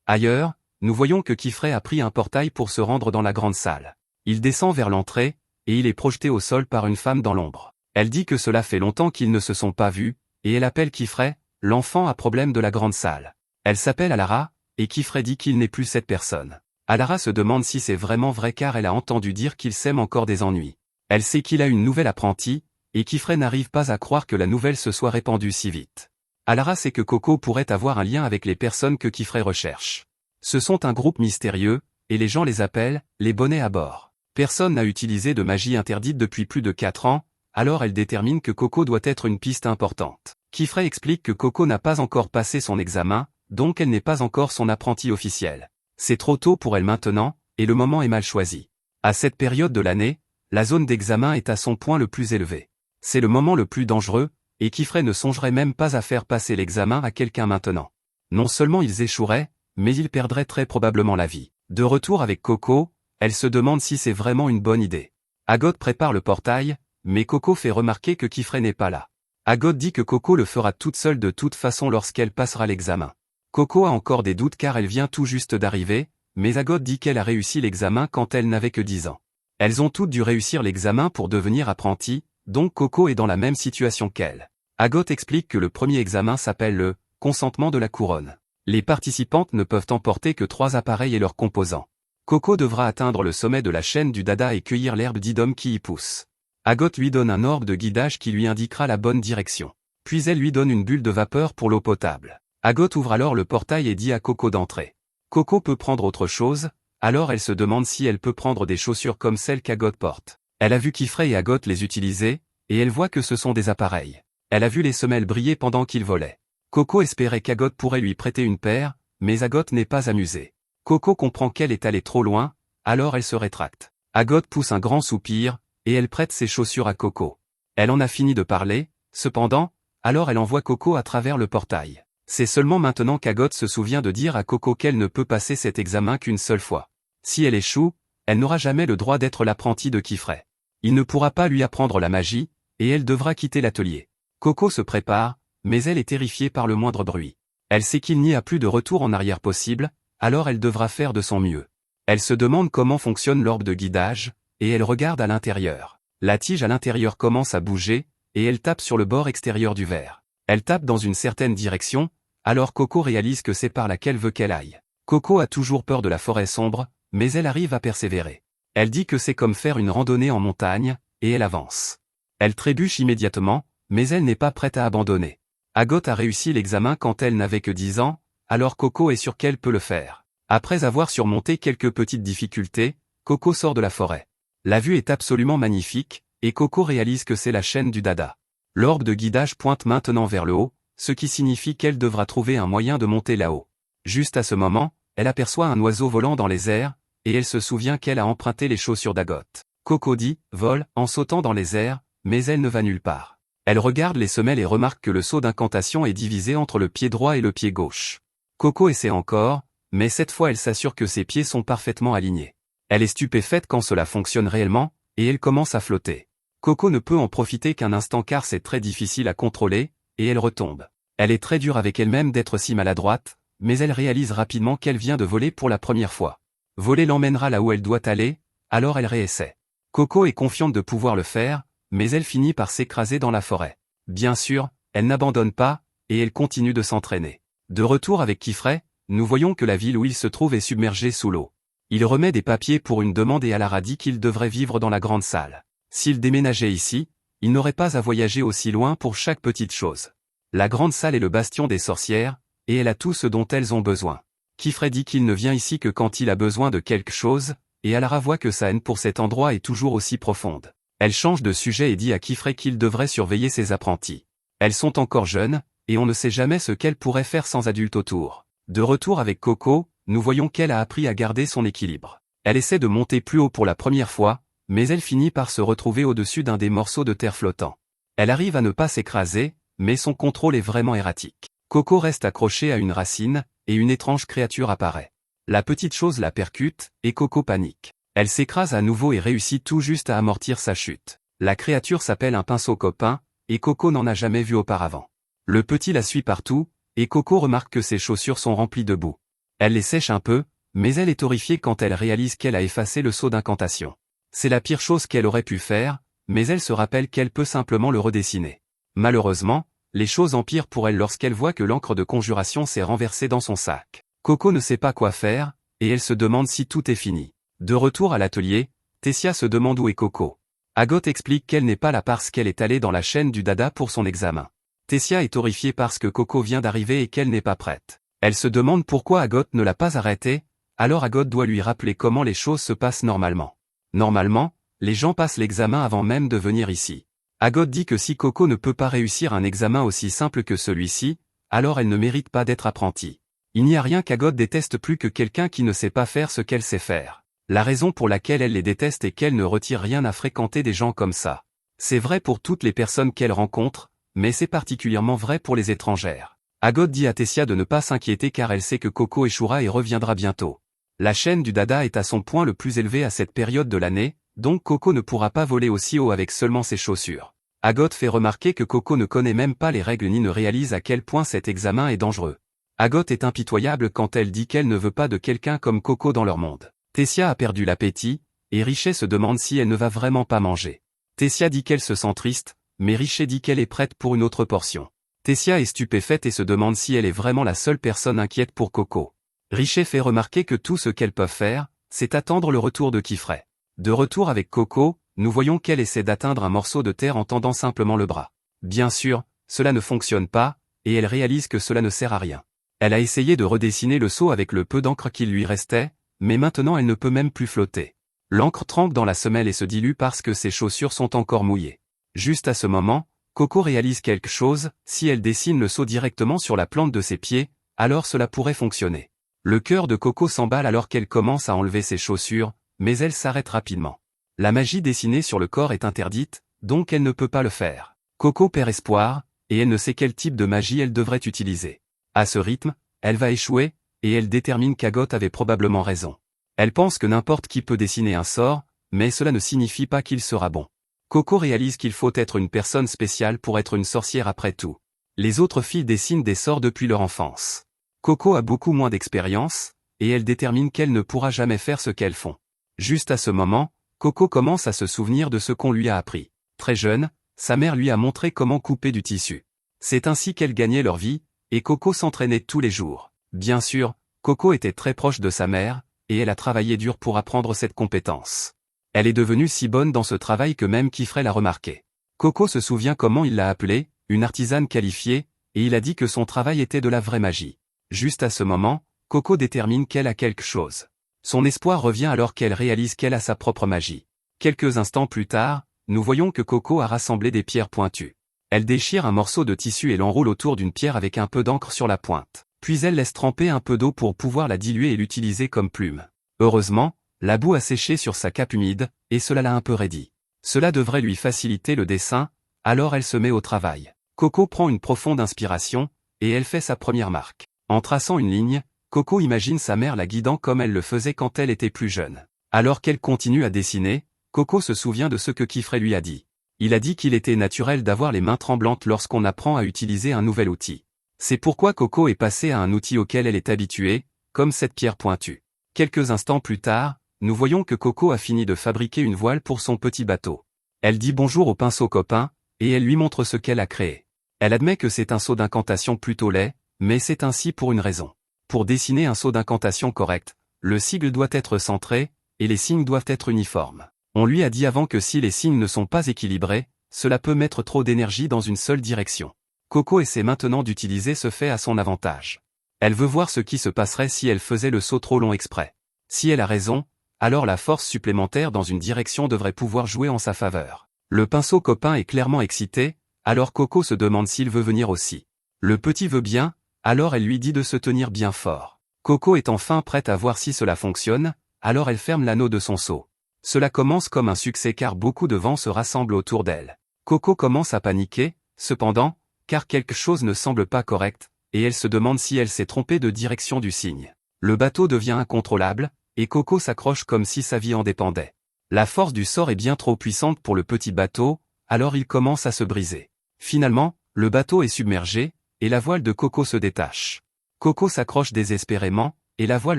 Ailleurs, nous voyons que Kifrey a pris un portail pour se rendre dans la grande salle. Il descend vers l'entrée, et il est projeté au sol par une femme dans l'ombre. Elle dit que cela fait longtemps qu'ils ne se sont pas vus, et elle appelle Kifrey, l'enfant à problème de la grande salle. Elle s'appelle Alara, et Kifrey dit qu'il n'est plus cette personne. Alara se demande si c'est vraiment vrai car elle a entendu dire qu'il sème encore des ennuis. Elle sait qu'il a une nouvelle apprentie, et Kifrey n'arrive pas à croire que la nouvelle se soit répandue si vite. Alara sait que Coco pourrait avoir un lien avec les personnes que Kifrey recherche. Ce sont un groupe mystérieux, et les gens les appellent « les bonnets à bord ». Personne n'a utilisé de magie interdite depuis plus de 4 ans, alors elle détermine que Coco doit être une piste importante. Kifrey explique que Coco n'a pas encore passé son examen, donc elle n'est pas encore son apprentie officielle. C'est trop tôt pour elle maintenant, et le moment est mal choisi. À cette période de l'année, la zone d'examen est à son point le plus élevé. C'est le moment le plus dangereux, et Kifrey ne songerait même pas à faire passer l'examen à quelqu'un maintenant. Non seulement ils échoueraient, mais ils perdraient très probablement la vie. De retour avec Coco, elle se demande si c'est vraiment une bonne idée. Agot prépare le portail, mais Coco fait remarquer que Kifrey n'est pas là. Agot dit que Coco le fera toute seule de toute façon lorsqu'elle passera l'examen. Coco a encore des doutes car elle vient tout juste d'arriver, mais Agot dit qu'elle a réussi l'examen quand elle n'avait que 10 ans. Elles ont toutes dû réussir l'examen pour devenir apprenties, donc Coco est dans la même situation qu'elle. Agot explique que le premier examen s'appelle le « consentement de la couronne ». Les participantes ne peuvent emporter que 3 appareils et leurs composants. Coco devra atteindre le sommet de la chaîne du dada et cueillir l'herbe d'Idom qui y pousse. Agot lui donne un orbe de guidage qui lui indiquera la bonne direction. Puis elle lui donne une bulle de vapeur pour l'eau potable. Agot ouvre alors le portail et dit à Coco d'entrer. Coco peut prendre autre chose, alors elle se demande si elle peut prendre des chaussures comme celles qu'Agot porte. Elle a vu Kifrey et Agot les utiliser, et elle voit que ce sont des appareils. Elle a vu les semelles briller pendant qu'ils volaient. Coco espérait qu'Agot pourrait lui prêter une paire, mais Agot n'est pas amusée. Coco comprend qu'elle est allée trop loin, alors elle se rétracte. Agot pousse un grand soupir, et elle prête ses chaussures à Coco. Elle en a fini de parler, cependant, alors elle envoie Coco à travers le portail. C'est seulement maintenant qu'Agot se souvient de dire à Coco qu'elle ne peut passer cet examen qu'une seule fois. Si elle échoue, elle n'aura jamais le droit d'être l'apprentie de Kifrey. Il ne pourra pas lui apprendre la magie, et elle devra quitter l'atelier. Coco se prépare, mais elle est terrifiée par le moindre bruit. Elle sait qu'il n'y a plus de retour en arrière possible, alors elle devra faire de son mieux. Elle se demande comment fonctionne l'orbe de guidage, et elle regarde à l'intérieur. La tige à l'intérieur commence à bouger, et elle tape sur le bord extérieur du verre. Elle tape dans une certaine direction, alors Coco réalise que c'est par là qu'elle veut qu'elle aille. Coco a toujours peur de la forêt sombre, mais elle arrive à persévérer. Elle dit que c'est comme faire une randonnée en montagne, et elle avance. Elle trébuche immédiatement, mais elle n'est pas prête à abandonner. Agot a réussi l'examen quand elle n'avait que 10 ans, alors Coco est sûre qu'elle peut le faire. Après avoir surmonté quelques petites difficultés, Coco sort de la forêt. La vue est absolument magnifique, et Coco réalise que c'est la chaîne du dada. L'orbe de guidage pointe maintenant vers le haut, ce qui signifie qu'elle devra trouver un moyen de monter là-haut. Juste à ce moment, elle aperçoit un oiseau volant dans les airs, et elle se souvient qu'elle a emprunté les chaussures d'Agot. Coco dit « vole » en sautant dans les airs, mais elle ne va nulle part. Elle regarde les semelles et remarque que le seau d'incantation est divisé entre le pied droit et le pied gauche. Coco essaie encore, mais cette fois elle s'assure que ses pieds sont parfaitement alignés. Elle est stupéfaite quand cela fonctionne réellement, et elle commence à flotter. Coco ne peut en profiter qu'un instant car c'est très difficile à contrôler, et elle retombe. Elle est très dure avec elle-même d'être si maladroite, mais elle réalise rapidement qu'elle vient de voler pour la première fois. Voler l'emmènera là où elle doit aller, alors elle réessaie. Coco est confiante de pouvoir le faire, mais elle finit par s'écraser dans la forêt. Bien sûr, elle n'abandonne pas, et elle continue de s'entraîner. De retour avec Kifrey, nous voyons que la ville où il se trouve est submergée sous l'eau. Il remet des papiers pour une demande et Alara dit qu'il devrait vivre dans la grande salle. S'il déménageait ici, il n'aurait pas à voyager aussi loin pour chaque petite chose. La grande salle est le bastion des sorcières, et elle a tout ce dont elles ont besoin. Kifrey dit qu'il ne vient ici que quand il a besoin de quelque chose, et Alara voit que sa haine pour cet endroit est toujours aussi profonde. Elle change de sujet et dit à Kifrey qu'il devrait surveiller ses apprentis. Elles sont encore jeunes, et on ne sait jamais ce qu'elles pourraient faire sans adultes autour. De retour avec Coco, nous voyons qu'elle a appris à garder son équilibre. Elle essaie de monter plus haut pour la première fois, mais elle finit par se retrouver au-dessus d'un des morceaux de terre flottants. Elle arrive à ne pas s'écraser, mais son contrôle est vraiment erratique. Coco reste accrochée à une racine, et une étrange créature apparaît. La petite chose la percute, et Coco panique. Elle s'écrase à nouveau et réussit tout juste à amortir sa chute. La créature s'appelle un pinceau copain, et Coco n'en a jamais vu auparavant. Le petit la suit partout, et Coco remarque que ses chaussures sont remplies de boue. Elle les sèche un peu, mais elle est horrifiée quand elle réalise qu'elle a effacé le sceau d'incantation. C'est la pire chose qu'elle aurait pu faire, mais elle se rappelle qu'elle peut simplement le redessiner. Malheureusement, les choses empirent pour elle lorsqu'elle voit que l'encre de conjuration s'est renversée dans son sac. Coco ne sait pas quoi faire, et elle se demande si tout est fini. De retour à l'atelier, Tessia se demande où est Coco. Agathe explique qu'elle n'est pas là parce qu'elle est allée dans la chaîne du dada pour son examen. Tessia est horrifiée parce que Coco vient d'arriver et qu'elle n'est pas prête. Elle se demande pourquoi Agathe ne l'a pas arrêtée, alors Agathe doit lui rappeler comment les choses se passent normalement. Normalement, les gens passent l'examen avant même de venir ici. Agathe dit que si Coco ne peut pas réussir un examen aussi simple que celui-ci, alors elle ne mérite pas d'être apprentie. Il n'y a rien qu'Agathe déteste plus que quelqu'un qui ne sait pas faire ce qu'elle sait faire. La raison pour laquelle elle les déteste est qu'elle ne retire rien à fréquenter des gens comme ça. C'est vrai pour toutes les personnes qu'elle rencontre, mais c'est particulièrement vrai pour les étrangères. Agathe dit à Tessia de ne pas s'inquiéter car elle sait que Coco échouera et reviendra bientôt. La chaîne du dada est à son point le plus élevé à cette période de l'année, donc Coco ne pourra pas voler aussi haut avec seulement ses chaussures. Agathe fait remarquer que Coco ne connaît même pas les règles ni ne réalise à quel point cet examen est dangereux. Agathe est impitoyable quand elle dit qu'elle ne veut pas de quelqu'un comme Coco dans leur monde. Tessia a perdu l'appétit, et Richet se demande si elle ne va vraiment pas manger. Tessia dit qu'elle se sent triste, mais Richet dit qu'elle est prête pour une autre portion. Tessia est stupéfaite et se demande si elle est vraiment la seule personne inquiète pour Coco. Richet fait remarquer que tout ce qu'elles peuvent faire, c'est attendre le retour de Kifray. De retour avec Coco, nous voyons qu'elle essaie d'atteindre un morceau de terre en tendant simplement le bras. Bien sûr, cela ne fonctionne pas, et elle réalise que cela ne sert à rien. Elle a essayé de redessiner le seau avec le peu d'encre qu'il lui restait, mais maintenant elle ne peut même plus flotter. L'encre trempe dans la semelle et se dilue parce que ses chaussures sont encore mouillées. Juste à ce moment, Coco réalise quelque chose, si elle dessine le seau directement sur la plante de ses pieds, alors cela pourrait fonctionner. Le cœur de Coco s'emballe alors qu'elle commence à enlever ses chaussures, mais elle s'arrête rapidement. La magie dessinée sur le corps est interdite, donc elle ne peut pas le faire. Coco perd espoir, et elle ne sait quel type de magie elle devrait utiliser. À ce rythme, elle va échouer, et elle détermine qu'Agathe avait probablement raison. Elle pense que n'importe qui peut dessiner un sort, mais cela ne signifie pas qu'il sera bon. Coco réalise qu'il faut être une personne spéciale pour être une sorcière après tout. Les autres filles dessinent des sorts depuis leur enfance. Coco a beaucoup moins d'expérience, et elle détermine qu'elle ne pourra jamais faire ce qu'elles font. Juste à ce moment, Coco commence à se souvenir de ce qu'on lui a appris. Très jeune, sa mère lui a montré comment couper du tissu. C'est ainsi qu'elle gagnait leur vie, et Coco s'entraînait tous les jours. Bien sûr, Coco était très proche de sa mère, et elle a travaillé dur pour apprendre cette compétence. Elle est devenue si bonne dans ce travail que même Kifray l'a remarqué. Coco se souvient comment il l'a appelée, une artisane qualifiée, et il a dit que son travail était de la vraie magie. Juste à ce moment, Coco détermine qu'elle a quelque chose. Son espoir revient alors qu'elle réalise qu'elle a sa propre magie. Quelques instants plus tard, nous voyons que Coco a rassemblé des pierres pointues. Elle déchire un morceau de tissu et l'enroule autour d'une pierre avec un peu d'encre sur la pointe. Puis elle laisse tremper un peu d'eau pour pouvoir la diluer et l'utiliser comme plume. Heureusement, la boue a séché sur sa cape humide, et cela l'a un peu raidi. Cela devrait lui faciliter le dessin, alors elle se met au travail. Coco prend une profonde inspiration, et elle fait sa première marque. En traçant une ligne, Coco imagine sa mère la guidant comme elle le faisait quand elle était plus jeune. Alors qu'elle continue à dessiner, Coco se souvient de ce que Kifray lui a dit. Il a dit qu'il était naturel d'avoir les mains tremblantes lorsqu'on apprend à utiliser un nouvel outil. C'est pourquoi Coco est passée à un outil auquel elle est habituée, comme cette pierre pointue. Quelques instants plus tard, nous voyons que Coco a fini de fabriquer une voile pour son petit bateau. Elle dit bonjour au pinceau copain, et elle lui montre ce qu'elle a créé. Elle admet que c'est un seau d'incantation plutôt laid, mais c'est ainsi pour une raison. Pour dessiner un seau d'incantation correct, le sigle doit être centré, et les signes doivent être uniformes. On lui a dit avant que si les signes ne sont pas équilibrés, cela peut mettre trop d'énergie dans une seule direction. Coco essaie maintenant d'utiliser ce fait à son avantage. Elle veut voir ce qui se passerait si elle faisait le saut trop long exprès. Si elle a raison, alors la force supplémentaire dans une direction devrait pouvoir jouer en sa faveur. Le pinceau copain est clairement excité, alors Coco se demande s'il veut venir aussi. Le petit veut bien, alors elle lui dit de se tenir bien fort. Coco est enfin prête à voir si cela fonctionne, alors elle ferme l'anneau de son seau. Cela commence comme un succès car beaucoup de vent se rassemble autour d'elle. Coco commence à paniquer, cependant, car quelque chose ne semble pas correct, et elle se demande si elle s'est trompée de direction du signe. Le bateau devient incontrôlable, et Coco s'accroche comme si sa vie en dépendait. La force du sort est bien trop puissante pour le petit bateau, alors il commence à se briser. Finalement, le bateau est submergé, et la voile de Coco se détache. Coco s'accroche désespérément, et la voile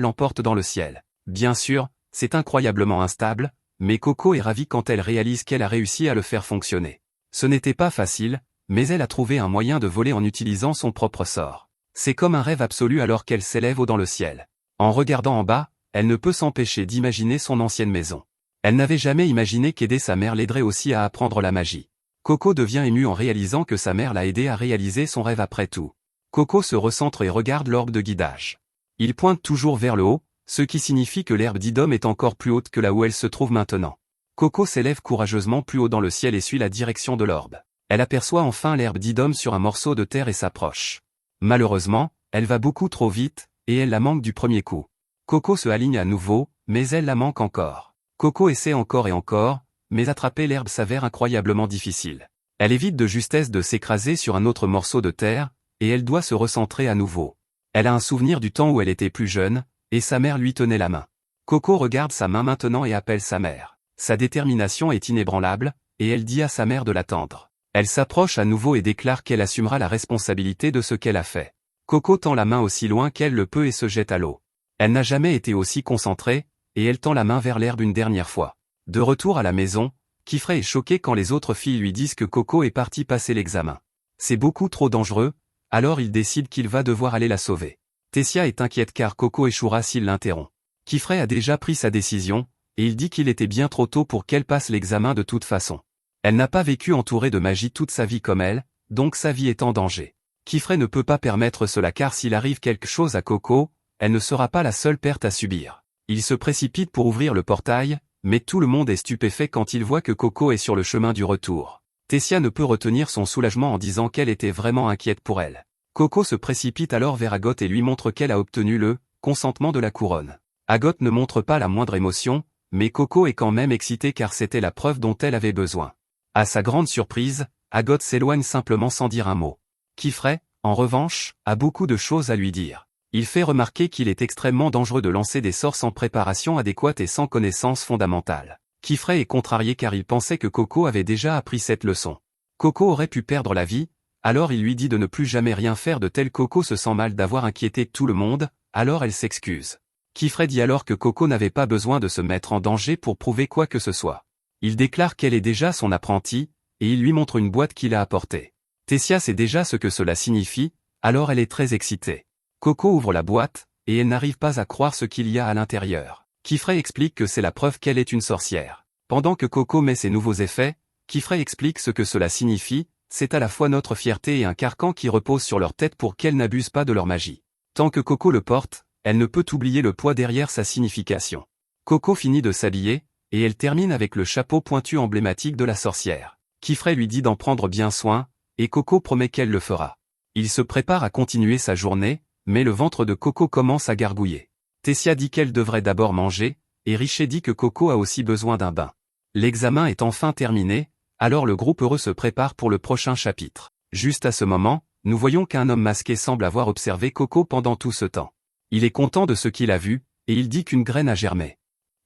l'emporte dans le ciel. Bien sûr, c'est incroyablement instable, mais Coco est ravie quand elle réalise qu'elle a réussi à le faire fonctionner. Ce n'était pas facile, mais elle a trouvé un moyen de voler en utilisant son propre sort. C'est comme un rêve absolu alors qu'elle s'élève haut dans le ciel. En regardant en bas, elle ne peut s'empêcher d'imaginer son ancienne maison. Elle n'avait jamais imaginé qu'aider sa mère l'aiderait aussi à apprendre la magie. Coco devient émue en réalisant que sa mère l'a aidé à réaliser son rêve après tout. Coco se recentre et regarde l'orbe de guidage. Il pointe toujours vers le haut, ce qui signifie que l'herbe d'Idom est encore plus haute que là où elle se trouve maintenant. Coco s'élève courageusement plus haut dans le ciel et suit la direction de l'orbe. Elle aperçoit enfin l'herbe d'Idom sur un morceau de terre et s'approche. Malheureusement, elle va beaucoup trop vite, et elle la manque du premier coup. Coco se aligne à nouveau, mais elle la manque encore. Coco essaie encore et encore, mais attraper l'herbe s'avère incroyablement difficile. Elle évite de justesse de s'écraser sur un autre morceau de terre, et elle doit se recentrer à nouveau. Elle a un souvenir du temps où elle était plus jeune, et sa mère lui tenait la main. Coco regarde sa main maintenant et appelle sa mère. Sa détermination est inébranlable, et elle dit à sa mère de l'attendre. Elle s'approche à nouveau et déclare qu'elle assumera la responsabilité de ce qu'elle a fait. Coco tend la main aussi loin qu'elle le peut et se jette à l'eau. Elle n'a jamais été aussi concentrée, et elle tend la main vers l'herbe une dernière fois. De retour à la maison, Kifrey est choqué quand les autres filles lui disent que Coco est partie passer l'examen. C'est beaucoup trop dangereux, alors il décide qu'il va devoir aller la sauver. Tessia est inquiète car Coco échouera s'il l'interrompt. Kifrey a déjà pris sa décision, et il dit qu'il était bien trop tôt pour qu'elle passe l'examen de toute façon. Elle n'a pas vécu entourée de magie toute sa vie comme elle, donc sa vie est en danger. Kifrey ne peut pas permettre cela car s'il arrive quelque chose à Coco, elle ne sera pas la seule perte à subir. Il se précipite pour ouvrir le portail, mais tout le monde est stupéfait quand il voit que Coco est sur le chemin du retour. Tessia ne peut retenir son soulagement en disant qu'elle était vraiment inquiète pour elle. Coco se précipite alors vers Agot et lui montre qu'elle a obtenu le consentement de la couronne. Agot ne montre pas la moindre émotion, mais Coco est quand même excitée car c'était la preuve dont elle avait besoin. À sa grande surprise, Agot s'éloigne simplement sans dire un mot. Kifrey, en revanche, a beaucoup de choses à lui dire. Il fait remarquer qu'il est extrêmement dangereux de lancer des sorts sans préparation adéquate et sans connaissance fondamentale. Kifrey est contrarié car il pensait que Coco avait déjà appris cette leçon. Coco aurait pu perdre la vie, alors il lui dit de ne plus jamais rien faire de tel. Coco se sent mal d'avoir inquiété tout le monde, alors elle s'excuse. Kifrey dit alors que Coco n'avait pas besoin de se mettre en danger pour prouver quoi que ce soit. Il déclare qu'elle est déjà son apprentie, et il lui montre une boîte qu'il a apportée. Tessia sait déjà ce que cela signifie, alors elle est très excitée. Coco ouvre la boîte, et elle n'arrive pas à croire ce qu'il y a à l'intérieur. Kifrey explique que c'est la preuve qu'elle est une sorcière. Pendant que Coco met ses nouveaux effets, Kifrey explique ce que cela signifie, c'est à la fois notre fierté et un carcan qui repose sur leur tête pour qu'elles n'abusent pas de leur magie. Tant que Coco le porte, elle ne peut oublier le poids derrière sa signification. Coco finit de s'habiller, et elle termine avec le chapeau pointu emblématique de la sorcière. Kifrey lui dit d'en prendre bien soin, et Coco promet qu'elle le fera. Il se prépare à continuer sa journée, mais le ventre de Coco commence à gargouiller. Tessia dit qu'elle devrait d'abord manger, et Richer dit que Coco a aussi besoin d'un bain. L'examen est enfin terminé, alors le groupe heureux se prépare pour le prochain chapitre. Juste à ce moment, nous voyons qu'un homme masqué semble avoir observé Coco pendant tout ce temps. Il est content de ce qu'il a vu, et il dit qu'une graine a germé.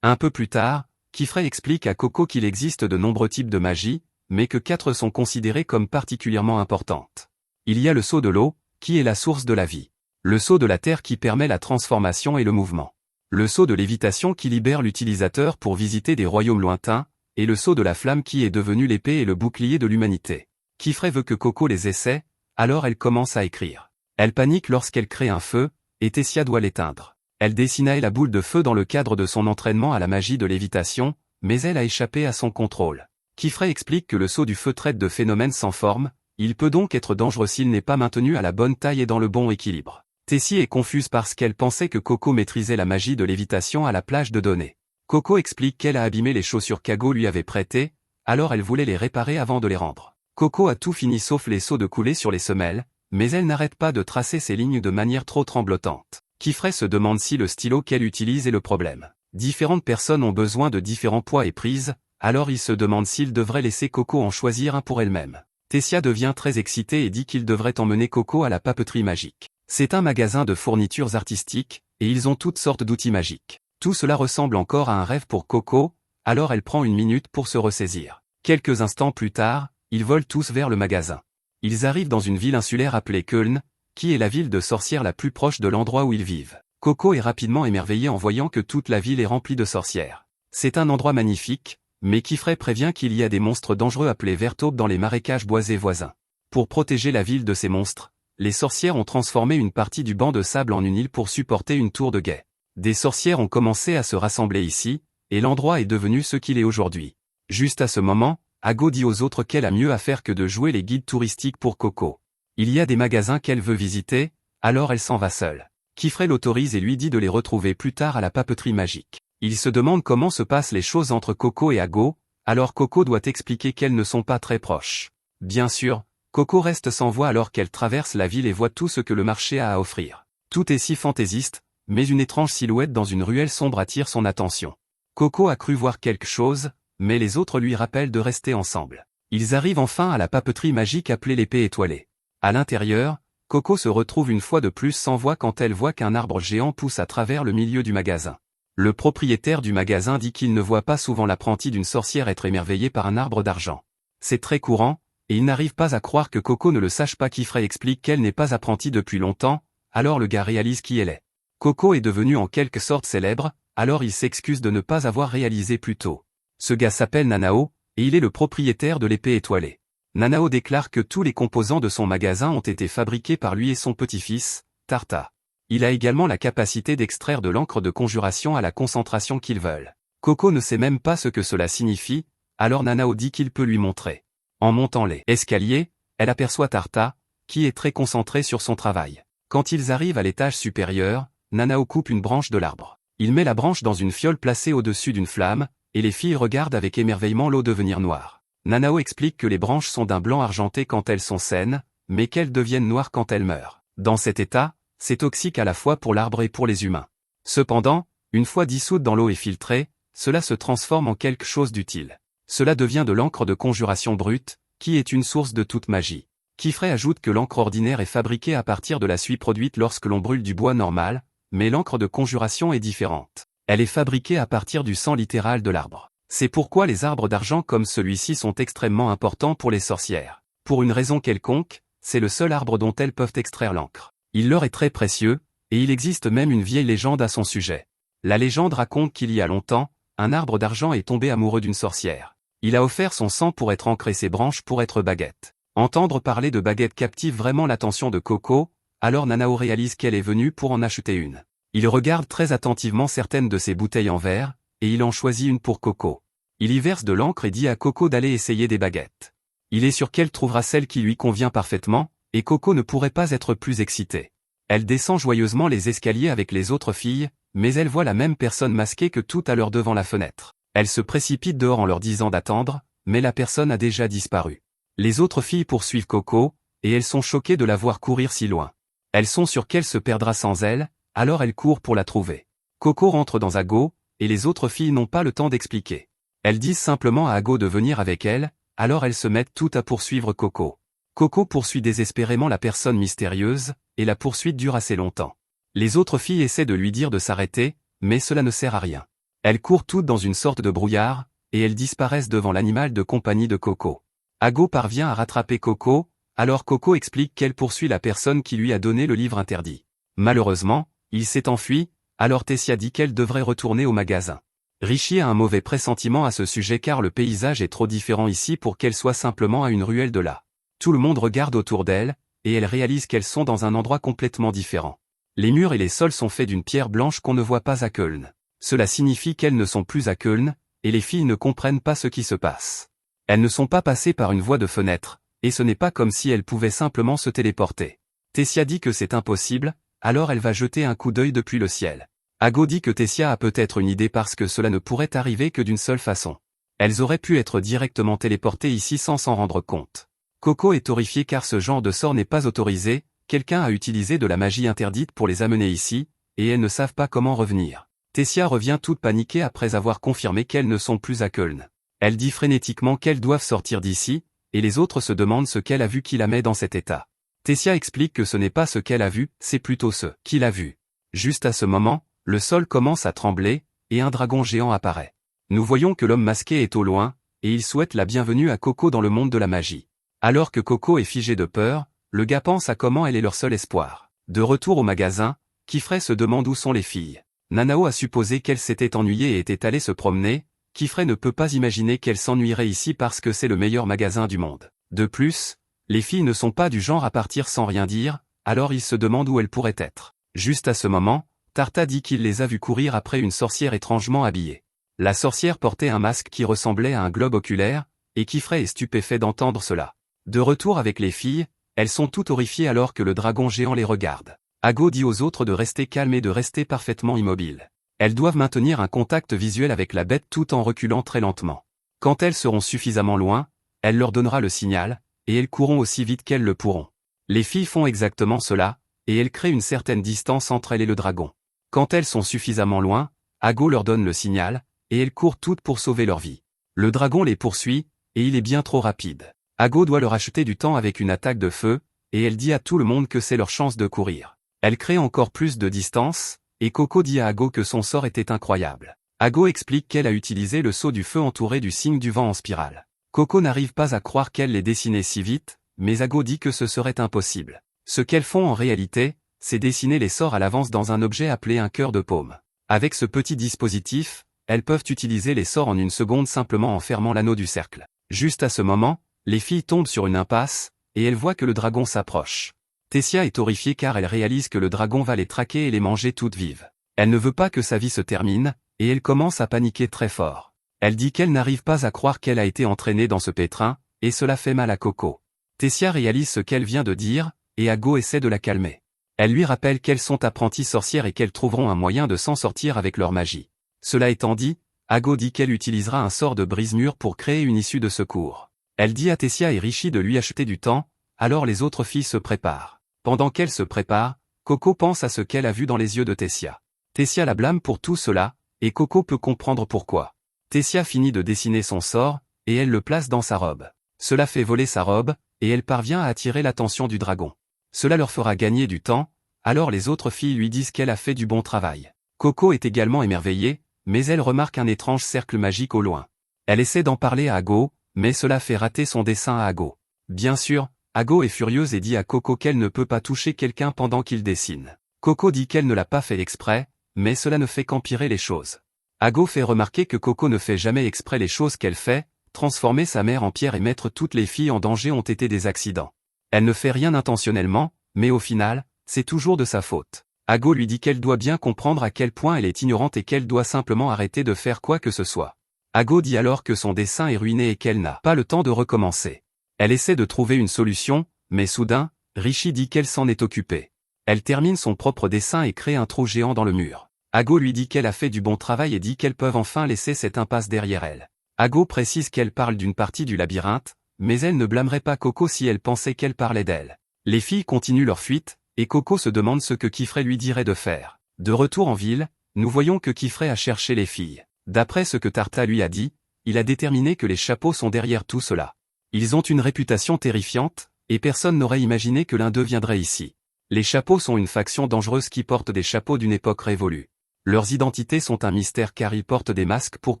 Un peu plus tard, Kifrey explique à Coco qu'il existe de nombreux types de magie, mais que 4 sont considérées comme particulièrement importantes. Il y a le sceau de l'eau, qui est la source de la vie. Le sceau de la terre qui permet la transformation et le mouvement. Le sceau de lévitation qui libère l'utilisateur pour visiter des royaumes lointains, et le sceau de la flamme qui est devenu l'épée et le bouclier de l'humanité. Kifrey veut que Coco les essaie, alors elle commence à écrire. Elle panique lorsqu'elle crée un feu, et Tessia doit l'éteindre. Elle dessina la boule de feu dans le cadre de son entraînement à la magie de lévitation, mais elle a échappé à son contrôle. Kifrey explique que le sceau du feu traite de phénomènes sans forme, il peut donc être dangereux s'il n'est pas maintenu à la bonne taille et dans le bon équilibre. Tessie est confuse parce qu'elle pensait que Coco maîtrisait la magie de lévitation à la plage de données. Coco explique qu'elle a abîmé les chaussures qu'Ago lui avait prêtées, alors elle voulait les réparer avant de les rendre. Coco a tout fini sauf les seaux de coulée sur les semelles, mais elle n'arrête pas de tracer ses lignes de manière trop tremblotante. Kifrey se demande si le stylo qu'elle utilise est le problème. Différentes personnes ont besoin de différents poids et prises, alors il se demande s'il devrait laisser Coco en choisir un pour elle-même. Tessia devient très excitée et dit qu'il devrait emmener Coco à la papeterie magique. C'est un magasin de fournitures artistiques, et ils ont toutes sortes d'outils magiques. Tout cela ressemble encore à un rêve pour Coco, alors elle prend une minute pour se ressaisir. Quelques instants plus tard, ils volent tous vers le magasin. Ils arrivent dans une ville insulaire appelée Köln, qui est la ville de sorcières la plus proche de l'endroit où ils vivent. Coco est rapidement émerveillé en voyant que toute la ville est remplie de sorcières. C'est un endroit magnifique, mais Kifrey prévient qu'il y a des monstres dangereux appelés vertaubes dans les marécages boisés voisins. Pour protéger la ville de ces monstres, les sorcières ont transformé une partie du banc de sable en une île pour supporter une tour de guet. Des sorcières ont commencé à se rassembler ici, et l'endroit est devenu ce qu'il est aujourd'hui. Juste à ce moment, Ago dit aux autres qu'elle a mieux à faire que de jouer les guides touristiques pour Coco. Il y a des magasins qu'elle veut visiter, alors elle s'en va seule. Kifrey l'autorise et lui dit de les retrouver plus tard à la papeterie magique. Il se demande comment se passent les choses entre Coco et Ago, alors Coco doit expliquer qu'elles ne sont pas très proches. Bien sûr, Coco reste sans voix alors qu'elle traverse la ville et voit tout ce que le marché a à offrir. Tout est si fantaisiste, mais une étrange silhouette dans une ruelle sombre attire son attention. Coco a cru voir quelque chose, mais les autres lui rappellent de rester ensemble. Ils arrivent enfin à la papeterie magique appelée l'épée étoilée. À l'intérieur, Coco se retrouve une fois de plus sans voix quand elle voit qu'un arbre géant pousse à travers le milieu du magasin. Le propriétaire du magasin dit qu'il ne voit pas souvent l'apprenti d'une sorcière être émerveillé par un arbre d'argent. C'est très courant, et il n'arrive pas à croire que Coco ne le sache pas. Kifrey explique qu'elle n'est pas apprentie depuis longtemps, alors le gars réalise qui elle est. Coco est devenue en quelque sorte célèbre, alors il s'excuse de ne pas avoir réalisé plus tôt. Ce gars s'appelle Nanao, et il est le propriétaire de l'épée étoilée. Nanao déclare que tous les composants de son magasin ont été fabriqués par lui et son petit-fils, Tarta. Il a également la capacité d'extraire de l'encre de conjuration à la concentration qu'ils veulent. Coco ne sait même pas ce que cela signifie, alors Nanao dit qu'il peut lui montrer. En montant les escaliers, elle aperçoit Tarta, qui est très concentré sur son travail. Quand ils arrivent à l'étage supérieur, Nanao coupe une branche de l'arbre. Il met la branche dans une fiole placée au-dessus d'une flamme, et les filles regardent avec émerveillement l'eau devenir noire. Nanao explique que les branches sont d'un blanc argenté quand elles sont saines, mais qu'elles deviennent noires quand elles meurent. Dans cet état, c'est toxique à la fois pour l'arbre et pour les humains. Cependant, une fois dissoute dans l'eau et filtrée, cela se transforme en quelque chose d'utile. Cela devient de l'encre de conjuration brute, qui est une source de toute magie. Kifrey ajoute que l'encre ordinaire est fabriquée à partir de la suie produite lorsque l'on brûle du bois normal, mais l'encre de conjuration est différente. Elle est fabriquée à partir du sang littéral de l'arbre. C'est pourquoi les arbres d'argent comme celui-ci sont extrêmement importants pour les sorcières. Pour une raison quelconque, c'est le seul arbre dont elles peuvent extraire l'encre. Il leur est très précieux, et il existe même une vieille légende à son sujet. La légende raconte qu'il y a longtemps, un arbre d'argent est tombé amoureux d'une sorcière. Il a offert son sang pour être encre et ses branches pour être baguette. Entendre parler de baguette captive vraiment l'attention de Coco, alors Nanao réalise qu'elle est venue pour en acheter une. Il regarde très attentivement certaines de ses bouteilles en verre, et il en choisit une pour Coco. Il y verse de l'encre et dit à Coco d'aller essayer des baguettes. Il est sûr qu'elle trouvera celle qui lui convient parfaitement, et Coco ne pourrait pas être plus excitée. Elle descend joyeusement les escaliers avec les autres filles, mais elle voit la même personne masquée que tout à l'heure devant la fenêtre. Elle se précipite dehors en leur disant d'attendre, mais la personne a déjà disparu. Les autres filles poursuivent Coco, et elles sont choquées de la voir courir si loin. Elles sont sûres qu'elle se perdra sans elle, alors elles courent pour la trouver. Coco rentre dans Ago, et les autres filles n'ont pas le temps d'expliquer. Elles disent simplement à Ago de venir avec elles, alors elles se mettent toutes à poursuivre Coco. Coco poursuit désespérément la personne mystérieuse, et la poursuite dure assez longtemps. Les autres filles essaient de lui dire de s'arrêter, mais cela ne sert à rien. Elles courent toutes dans une sorte de brouillard, et elles disparaissent devant l'animal de compagnie de Coco. Ago parvient à rattraper Coco, alors Coco explique qu'elle poursuit la personne qui lui a donné le livre interdit. Malheureusement, il s'est enfui, alors Tessia dit qu'elle devrait retourner au magasin. Richie a un mauvais pressentiment à ce sujet car le paysage est trop différent ici pour qu'elle soit simplement à une ruelle de là. Tout le monde regarde autour d'elle, et elle réalise qu'elles sont dans un endroit complètement différent. Les murs et les sols sont faits d'une pierre blanche qu'on ne voit pas à Köln. Cela signifie qu'elles ne sont plus à Köln, et les filles ne comprennent pas ce qui se passe. Elles ne sont pas passées par une voie de fenêtre, et ce n'est pas comme si elles pouvaient simplement se téléporter. Tessia dit que c'est impossible, alors elle va jeter un coup d'œil depuis le ciel. Ago dit que Tessia a peut-être une idée parce que cela ne pourrait arriver que d'une seule façon. Elles auraient pu être directement téléportées ici sans s'en rendre compte. Coco est horrifiée car ce genre de sort n'est pas autorisé, quelqu'un a utilisé de la magie interdite pour les amener ici, et elles ne savent pas comment revenir. Tessia revient toute paniquée après avoir confirmé qu'elles ne sont plus à Köln. Elle dit frénétiquement qu'elles doivent sortir d'ici, et les autres se demandent ce qu'elle a vu qui la met dans cet état. Tessia explique que ce n'est pas ce qu'elle a vu, c'est plutôt ce qu'il a vu. Juste à ce moment, le sol commence à trembler, et un dragon géant apparaît. Nous voyons que l'homme masqué est au loin, et il souhaite la bienvenue à Coco dans le monde de la magie. Alors que Coco est figé de peur, le gars pense à comment elle est leur seul espoir. De retour au magasin, Kifray se demande où sont les filles. Nanao a supposé qu'elle s'était ennuyée et était allée se promener. Kifray ne peut pas imaginer qu'elle s'ennuierait ici parce que c'est le meilleur magasin du monde. De plus, les filles ne sont pas du genre à partir sans rien dire, alors il se demande où elles pourraient être. Juste à ce moment, Tarta dit qu'il les a vues courir après une sorcière étrangement habillée. La sorcière portait un masque qui ressemblait à un globe oculaire, et Kifray est stupéfait d'entendre cela. De retour avec les filles, elles sont toutes horrifiées alors que le dragon géant les regarde. Ago dit aux autres de rester calmes et de rester parfaitement immobiles. Elles doivent maintenir un contact visuel avec la bête tout en reculant très lentement. Quand elles seront suffisamment loin, elle leur donnera le signal, et elles courront aussi vite qu'elles le pourront. Les filles font exactement cela, et elles créent une certaine distance entre elles et le dragon. Quand elles sont suffisamment loin, Ago leur donne le signal, et elles courent toutes pour sauver leur vie. Le dragon les poursuit, et il est bien trop rapide. Ago doit leur acheter du temps avec une attaque de feu, et elle dit à tout le monde que c'est leur chance de courir. Elle crée encore plus de distance, et Coco dit à Ago que son sort était incroyable. Ago explique qu'elle a utilisé le sceau du feu entouré du signe du vent en spirale. Coco n'arrive pas à croire qu'elle l'ait dessiné si vite, mais Ago dit que ce serait impossible. Ce qu'elles font en réalité, c'est dessiner les sorts à l'avance dans un objet appelé un cœur de paume. Avec ce petit dispositif, elles peuvent utiliser les sorts en une seconde simplement en fermant l'anneau du cercle. Juste à ce moment, les filles tombent sur une impasse, et elles voient que le dragon s'approche. Tessia est horrifiée car elle réalise que le dragon va les traquer et les manger toutes vives. Elle ne veut pas que sa vie se termine, et elle commence à paniquer très fort. Elle dit qu'elle n'arrive pas à croire qu'elle a été entraînée dans ce pétrin, et cela fait mal à Coco. Tessia réalise ce qu'elle vient de dire, et Ago essaie de la calmer. Elle lui rappelle qu'elles sont apprenties sorcières et qu'elles trouveront un moyen de s'en sortir avec leur magie. Cela étant dit, Ago dit qu'elle utilisera un sort de brise-mur pour créer une issue de secours. Elle dit à Tessia et Rishi de lui acheter du temps, alors les autres filles se préparent. Pendant qu'elle se prépare, Coco pense à ce qu'elle a vu dans les yeux de Tessia. Tessia la blâme pour tout cela, et Coco peut comprendre pourquoi. Tessia finit de dessiner son sort, et elle le place dans sa robe. Cela fait voler sa robe, et elle parvient à attirer l'attention du dragon. Cela leur fera gagner du temps, alors les autres filles lui disent qu'elle a fait du bon travail. Coco est également émerveillée, mais elle remarque un étrange cercle magique au loin. Elle essaie d'en parler à Ago, mais cela fait rater son dessin à Ago. Bien sûr, Ago est furieuse et dit à Coco qu'elle ne peut pas toucher quelqu'un pendant qu'il dessine. Coco dit qu'elle ne l'a pas fait exprès, mais cela ne fait qu'empirer les choses. Ago fait remarquer que Coco ne fait jamais exprès les choses qu'elle fait, transformer sa mère en pierre et mettre toutes les filles en danger ont été des accidents. Elle ne fait rien intentionnellement, mais au final, c'est toujours de sa faute. Ago lui dit qu'elle doit bien comprendre à quel point elle est ignorante et qu'elle doit simplement arrêter de faire quoi que ce soit. Ago dit alors que son dessin est ruiné et qu'elle n'a pas le temps de recommencer. Elle essaie de trouver une solution, mais soudain, Rishi dit qu'elle s'en est occupée. Elle termine son propre dessin et crée un trou géant dans le mur. Ago lui dit qu'elle a fait du bon travail et dit qu'elles peuvent enfin laisser cette impasse derrière elle. Ago précise qu'elle parle d'une partie du labyrinthe, mais elle ne blâmerait pas Coco si elle pensait qu'elle parlait d'elle. Les filles continuent leur fuite, et Coco se demande ce que Kifray lui dirait de faire. De retour en ville, nous voyons que Kifray a cherché les filles. D'après ce que Tarta lui a dit, il a déterminé que les chapeaux sont derrière tout cela. Ils ont une réputation terrifiante, et personne n'aurait imaginé que l'un d'eux viendrait ici. Les chapeaux sont une faction dangereuse qui porte des chapeaux d'une époque révolue. Leurs identités sont un mystère car ils portent des masques pour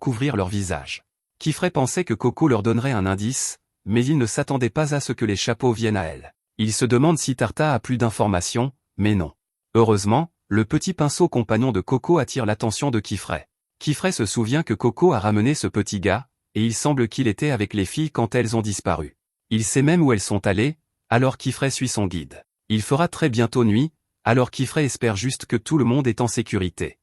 couvrir leur visage. Kifray pensait que Coco leur donnerait un indice, mais il ne s'attendait pas à ce que les chapeaux viennent à elle. Il se demande si Tarta a plus d'informations, mais non. Heureusement, le petit pinceau compagnon de Coco attire l'attention de Kifray. Kifray se souvient que Coco a ramené ce petit gars, et il semble qu'il était avec les filles quand elles ont disparu. Il sait même où elles sont allées, alors Kifray suit son guide. Il fera très bientôt nuit, alors Kifray espère juste que tout le monde est en sécurité.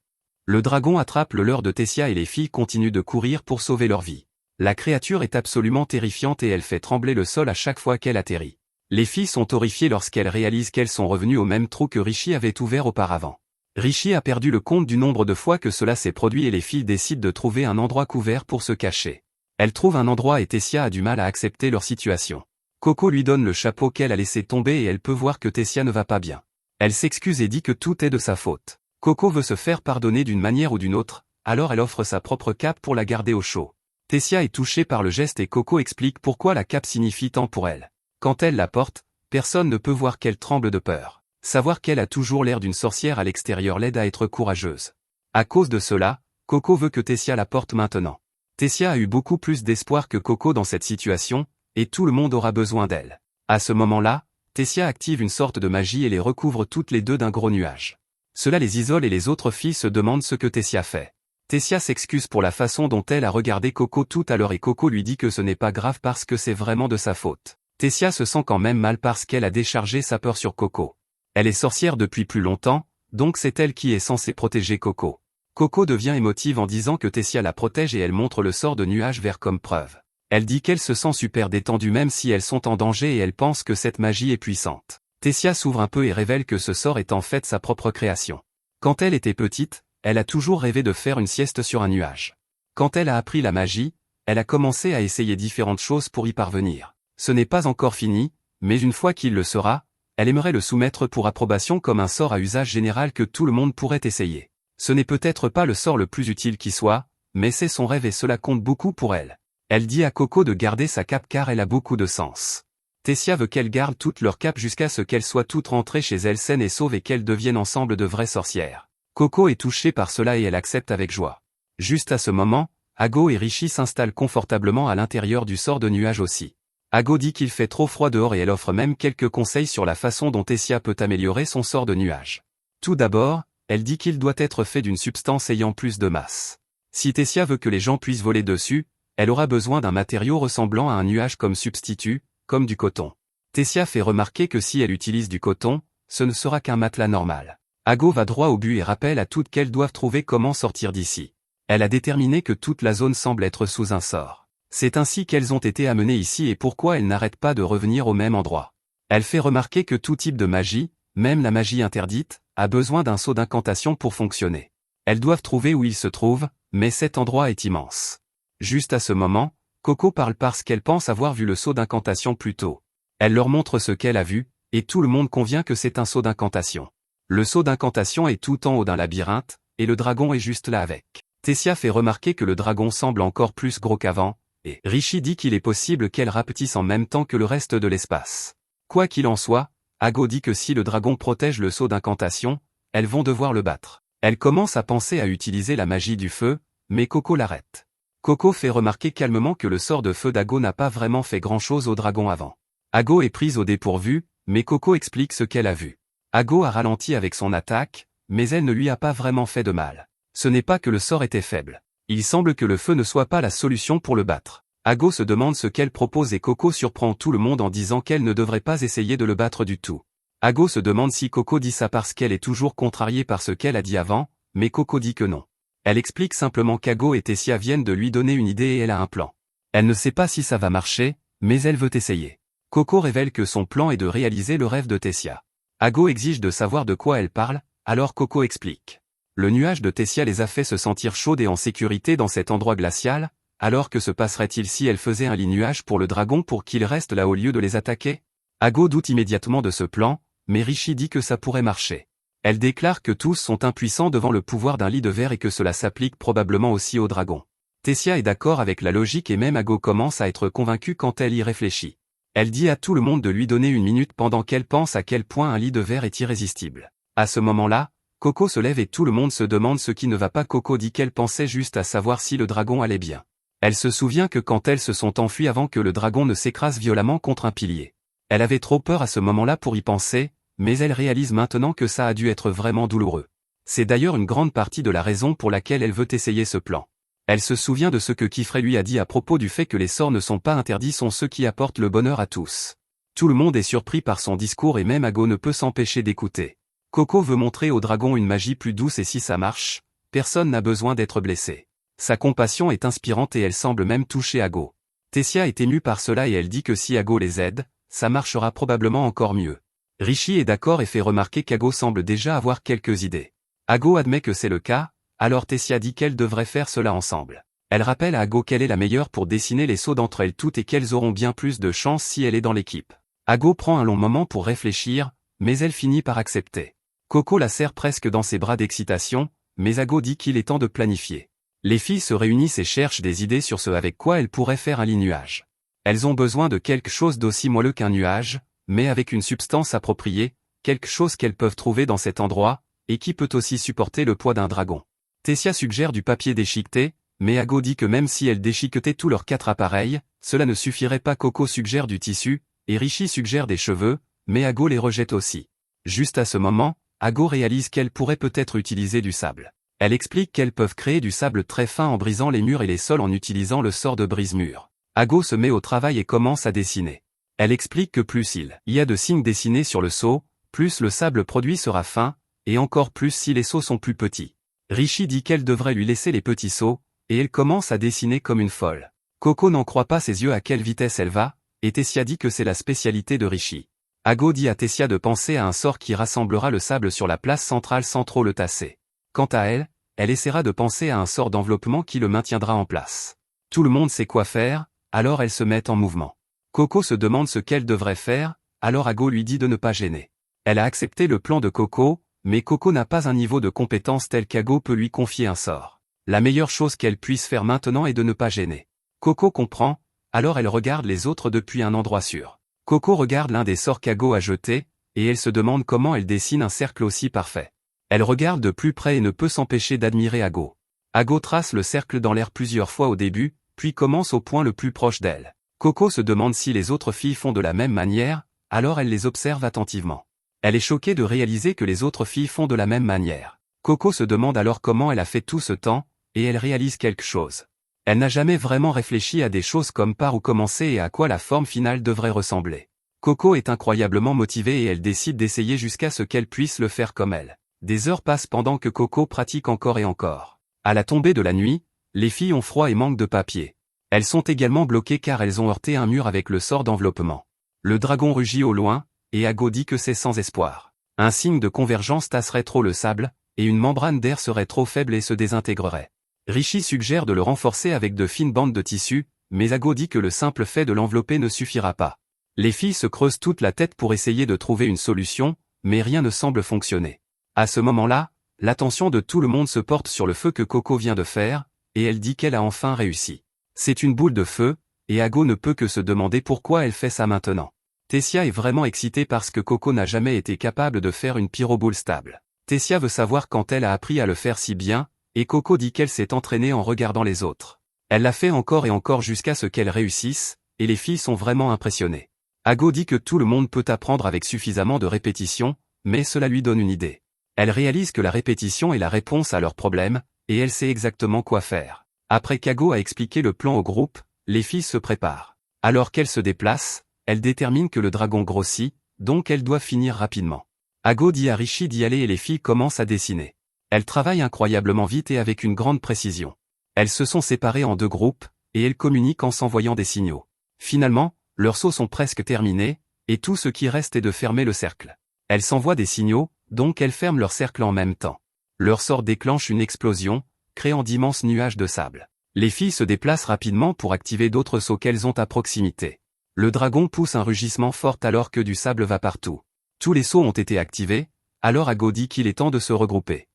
Le dragon attrape le leurre de Tessia et les filles continuent de courir pour sauver leur vie. La créature est absolument terrifiante et elle fait trembler le sol à chaque fois qu'elle atterrit. Les filles sont horrifiées lorsqu'elles réalisent qu'elles sont revenues au même trou que Rishi avait ouvert auparavant. Rishi a perdu le compte du nombre de fois que cela s'est produit et les filles décident de trouver un endroit couvert pour se cacher. Elles trouvent un endroit et Tessia a du mal à accepter leur situation. Coco lui donne le chapeau qu'elle a laissé tomber et elle peut voir que Tessia ne va pas bien. Elle s'excuse et dit que tout est de sa faute. Coco veut se faire pardonner d'une manière ou d'une autre, alors elle offre sa propre cape pour la garder au chaud. Tessia est touchée par le geste et Coco explique pourquoi la cape signifie tant pour elle. Quand elle la porte, personne ne peut voir qu'elle tremble de peur. Savoir qu'elle a toujours l'air d'une sorcière à l'extérieur l'aide à être courageuse. À cause de cela, Coco veut que Tessia la porte maintenant. Tessia a eu beaucoup plus d'espoir que Coco dans cette situation, et tout le monde aura besoin d'elle. À ce moment-là, Tessia active une sorte de magie et les recouvre toutes les deux d'un gros nuage. Cela les isole et les autres filles se demandent ce que Tessia fait. Tessia s'excuse pour la façon dont elle a regardé Coco tout à l'heure et Coco lui dit que ce n'est pas grave parce que c'est vraiment de sa faute. Tessia se sent quand même mal parce qu'elle a déchargé sa peur sur Coco. Elle est sorcière depuis plus longtemps, donc c'est elle qui est censée protéger Coco. Coco devient émotive en disant que Tessia la protège et elle montre le sort de nuage vert comme preuve. Elle dit qu'elle se sent super détendue même si elles sont en danger et elle pense que cette magie est puissante. Tessia s'ouvre un peu et révèle que ce sort est en fait sa propre création. Quand elle était petite, elle a toujours rêvé de faire une sieste sur un nuage. Quand elle a appris la magie, elle a commencé à essayer différentes choses pour y parvenir. Ce n'est pas encore fini, mais une fois qu'il le sera, elle aimerait le soumettre pour approbation comme un sort à usage général que tout le monde pourrait essayer. Ce n'est peut-être pas le sort le plus utile qui soit, mais c'est son rêve et cela compte beaucoup pour elle. Elle dit à Coco de garder sa cape car elle a beaucoup de sens. Tessia veut qu'elles gardent toutes leurs capes jusqu'à ce qu'elles soient toutes rentrées chez elles saines et sauves et qu'elles deviennent ensemble de vraies sorcières. Coco est touchée par cela et elle accepte avec joie. Juste à ce moment, Ago et Richie s'installent confortablement à l'intérieur du sort de nuage aussi. Ago dit qu'il fait trop froid dehors et elle offre même quelques conseils sur la façon dont Tessia peut améliorer son sort de nuage. Tout d'abord, elle dit qu'il doit être fait d'une substance ayant plus de masse. Si Tessia veut que les gens puissent voler dessus, elle aura besoin d'un matériau ressemblant à un nuage comme substitut, comme du coton. Tessia fait remarquer que si elle utilise du coton, ce ne sera qu'un matelas normal. Ago va droit au but et rappelle à toutes qu'elles doivent trouver comment sortir d'ici. Elle a déterminé que toute la zone semble être sous un sort. C'est ainsi qu'elles ont été amenées ici et pourquoi elles n'arrêtent pas de revenir au même endroit. Elle fait remarquer que tout type de magie, même la magie interdite, a besoin d'un sceau d'incantation pour fonctionner. Elles doivent trouver où il se trouve, mais cet endroit est immense. Juste à ce moment, Coco parle parce qu'elle pense avoir vu le sceau d'incantation plus tôt. Elle leur montre ce qu'elle a vu, et tout le monde convient que c'est un sceau d'incantation. Le sceau d'incantation est tout en haut d'un labyrinthe, et le dragon est juste là avec. Tessia fait remarquer que le dragon semble encore plus gros qu'avant, et Richie dit qu'il est possible qu'elle rapetisse en même temps que le reste de l'espace. Quoi qu'il en soit, Ago dit que si le dragon protège le sceau d'incantation, elles vont devoir le battre. Elle commence à penser à utiliser la magie du feu, mais Coco l'arrête. Coco fait remarquer calmement que le sort de feu d'Ago n'a pas vraiment fait grand-chose au dragon avant. Ago est prise au dépourvu, mais Coco explique ce qu'elle a vu. Ago a ralenti avec son attaque, mais elle ne lui a pas vraiment fait de mal. Ce n'est pas que le sort était faible. Il semble que le feu ne soit pas la solution pour le battre. Ago se demande ce qu'elle propose et Coco surprend tout le monde en disant qu'elle ne devrait pas essayer de le battre du tout. Ago se demande si Coco dit ça parce qu'elle est toujours contrariée par ce qu'elle a dit avant, mais Coco dit que non. Elle explique simplement qu'Ago et Tessia viennent de lui donner une idée et elle a un plan. Elle ne sait pas si ça va marcher, mais elle veut essayer. Coco révèle que son plan est de réaliser le rêve de Tessia. Ago exige de savoir de quoi elle parle, alors Coco explique. Le nuage de Tessia les a fait se sentir chaudes et en sécurité dans cet endroit glacial, alors que se passerait-il si elle faisait un lit nuage pour le dragon pour qu'il reste là au lieu de les attaquer? Ago doute immédiatement de ce plan, mais Richie dit que ça pourrait marcher. Elle déclare que tous sont impuissants devant le pouvoir d'un lit de verre et que cela s'applique probablement aussi au dragon. Tessia est d'accord avec la logique et même Ago commence à être convaincue quand elle y réfléchit. Elle dit à tout le monde de lui donner une minute pendant qu'elle pense à quel point un lit de verre est irrésistible. À ce moment-là, Coco se lève et tout le monde se demande ce qui ne va pas. Coco dit qu'elle pensait juste à savoir si le dragon allait bien. Elle se souvient que quand elles se sont enfuies avant que le dragon ne s'écrase violemment contre un pilier. Elle avait trop peur à ce moment-là pour y penser, mais elle réalise maintenant que ça a dû être vraiment douloureux. C'est d'ailleurs une grande partie de la raison pour laquelle elle veut essayer ce plan. Elle se souvient de ce que Kifrey lui a dit à propos du fait que les sorts ne sont pas interdits, sont ceux qui apportent le bonheur à tous. Tout le monde est surpris par son discours et même Ago ne peut s'empêcher d'écouter. Coco veut montrer au dragon une magie plus douce et si ça marche, personne n'a besoin d'être blessé. Sa compassion est inspirante et elle semble même toucher Ago. Tessia est émue par cela et elle dit que si Ago les aide, ça marchera probablement encore mieux. Richie est d'accord et fait remarquer qu'Ago semble déjà avoir quelques idées. Ago admet que c'est le cas, alors Tessia dit qu'elles devraient faire cela ensemble. Elle rappelle à Ago qu'elle est la meilleure pour dessiner les sauts d'entre elles toutes et qu'elles auront bien plus de chance si elle est dans l'équipe. Ago prend un long moment pour réfléchir, mais elle finit par accepter. Coco la serre presque dans ses bras d'excitation, mais Ago dit qu'il est temps de planifier. Les filles se réunissent et cherchent des idées sur ce avec quoi elles pourraient faire un lit nuage. Elles ont besoin de quelque chose d'aussi moelleux qu'un nuage, mais avec une substance appropriée, quelque chose qu'elles peuvent trouver dans cet endroit, et qui peut aussi supporter le poids d'un dragon. Tessia suggère du papier déchiqueté, Mais Ago dit que même si elle déchiquetait tous leurs 4 appareils, cela ne suffirait pas. Coco suggère du tissu, et Rishi suggère des cheveux, mais Ago les rejette aussi. Juste à ce moment, Ago réalise qu'elle pourrait peut-être utiliser du sable. Elle explique qu'elles peuvent créer du sable très fin en brisant les murs et les sols en utilisant le sort de brise-mur. Ago se met au travail et commence à dessiner. Elle explique que plus il y a de signes dessinés sur le seau, plus le sable produit sera fin, et encore plus si les seaux sont plus petits. Rishi dit qu'elle devrait lui laisser les petits seaux, et elle commence à dessiner comme une folle. Coco n'en croit pas ses yeux à quelle vitesse elle va, et Tessia dit que c'est la spécialité de Rishi. Ago dit à Tessia de penser à un sort qui rassemblera le sable sur la place centrale sans trop le tasser. Quant à elle, elle essaiera de penser à un sort d'enveloppement qui le maintiendra en place. Tout le monde sait quoi faire, alors elle se met en mouvement. Coco se demande ce qu'elle devrait faire, alors Ago lui dit de ne pas gêner. Elle a accepté le plan de Coco, mais Coco n'a pas un niveau de compétence tel qu'Ago peut lui confier un sort. La meilleure chose qu'elle puisse faire maintenant est de ne pas gêner. Coco comprend, alors elle regarde les autres depuis un endroit sûr. Coco regarde l'un des sorts qu'Ago a jeté, et elle se demande comment elle dessine un cercle aussi parfait. Elle regarde de plus près et ne peut s'empêcher d'admirer Ago. Ago trace le cercle dans l'air plusieurs fois au début, puis commence au point le plus proche d'elle. Coco se demande si les autres filles font de la même manière, alors elle les observe attentivement. Elle est choquée de réaliser que les autres filles font de la même manière. Coco se demande alors comment elle a fait tout ce temps, et elle réalise quelque chose. Elle n'a jamais vraiment réfléchi à des choses comme par où commencer et à quoi la forme finale devrait ressembler. Coco est incroyablement motivée et elle décide d'essayer jusqu'à ce qu'elle puisse le faire comme elle. Des heures passent pendant que Coco pratique encore et encore. À la tombée de la nuit, les filles ont froid et manquent de papier. Elles sont également bloquées car elles ont heurté un mur avec le sort d'enveloppement. Le dragon rugit au loin, et Ago dit que c'est sans espoir. Un signe de convergence tasserait trop le sable, et une membrane d'air serait trop faible et se désintégrerait. Rishi suggère de le renforcer avec de fines bandes de tissu, mais Ago dit que le simple fait de l'envelopper ne suffira pas. Les filles se creusent toute la tête pour essayer de trouver une solution, mais rien ne semble fonctionner. À ce moment-là, l'attention de tout le monde se porte sur le feu que Coco vient de faire, et elle dit qu'elle a enfin réussi. C'est une boule de feu, et Ago ne peut que se demander pourquoi elle fait ça maintenant. Tessia est vraiment excitée parce que Coco n'a jamais été capable de faire une pyroboule stable. Tessia veut savoir quand elle a appris à le faire si bien, et Coco dit qu'elle s'est entraînée en regardant les autres. Elle l'a fait encore et encore jusqu'à ce qu'elle réussisse, et les filles sont vraiment impressionnées. Ago dit que tout le monde peut apprendre avec suffisamment de répétition, mais cela lui donne une idée. Elle réalise que la répétition est la réponse à leurs problèmes, et elle sait exactement quoi faire. Après qu'Ago a expliqué le plan au groupe, les filles se préparent. Alors qu'elles se déplacent, elles déterminent que le dragon grossit, donc elles doivent finir rapidement. Ago dit à Rishi d'y aller et les filles commencent à dessiner. Elles travaillent incroyablement vite et avec une grande précision. Elles se sont séparées en 2 groupes, et elles communiquent en s'envoyant des signaux. Finalement, leurs sauts sont presque terminés, et tout ce qui reste est de fermer le cercle. Elles s'envoient des signaux, donc elles ferment leur cercle en même temps. Leur sort déclenche une explosion, créant d'immenses nuages de sable. Les filles se déplacent rapidement pour activer d'autres sauts qu'elles ont à proximité. Le dragon pousse un rugissement fort alors que du sable va partout. Tous les sauts ont été activés, alors Ago dit qu'il est temps de se regrouper.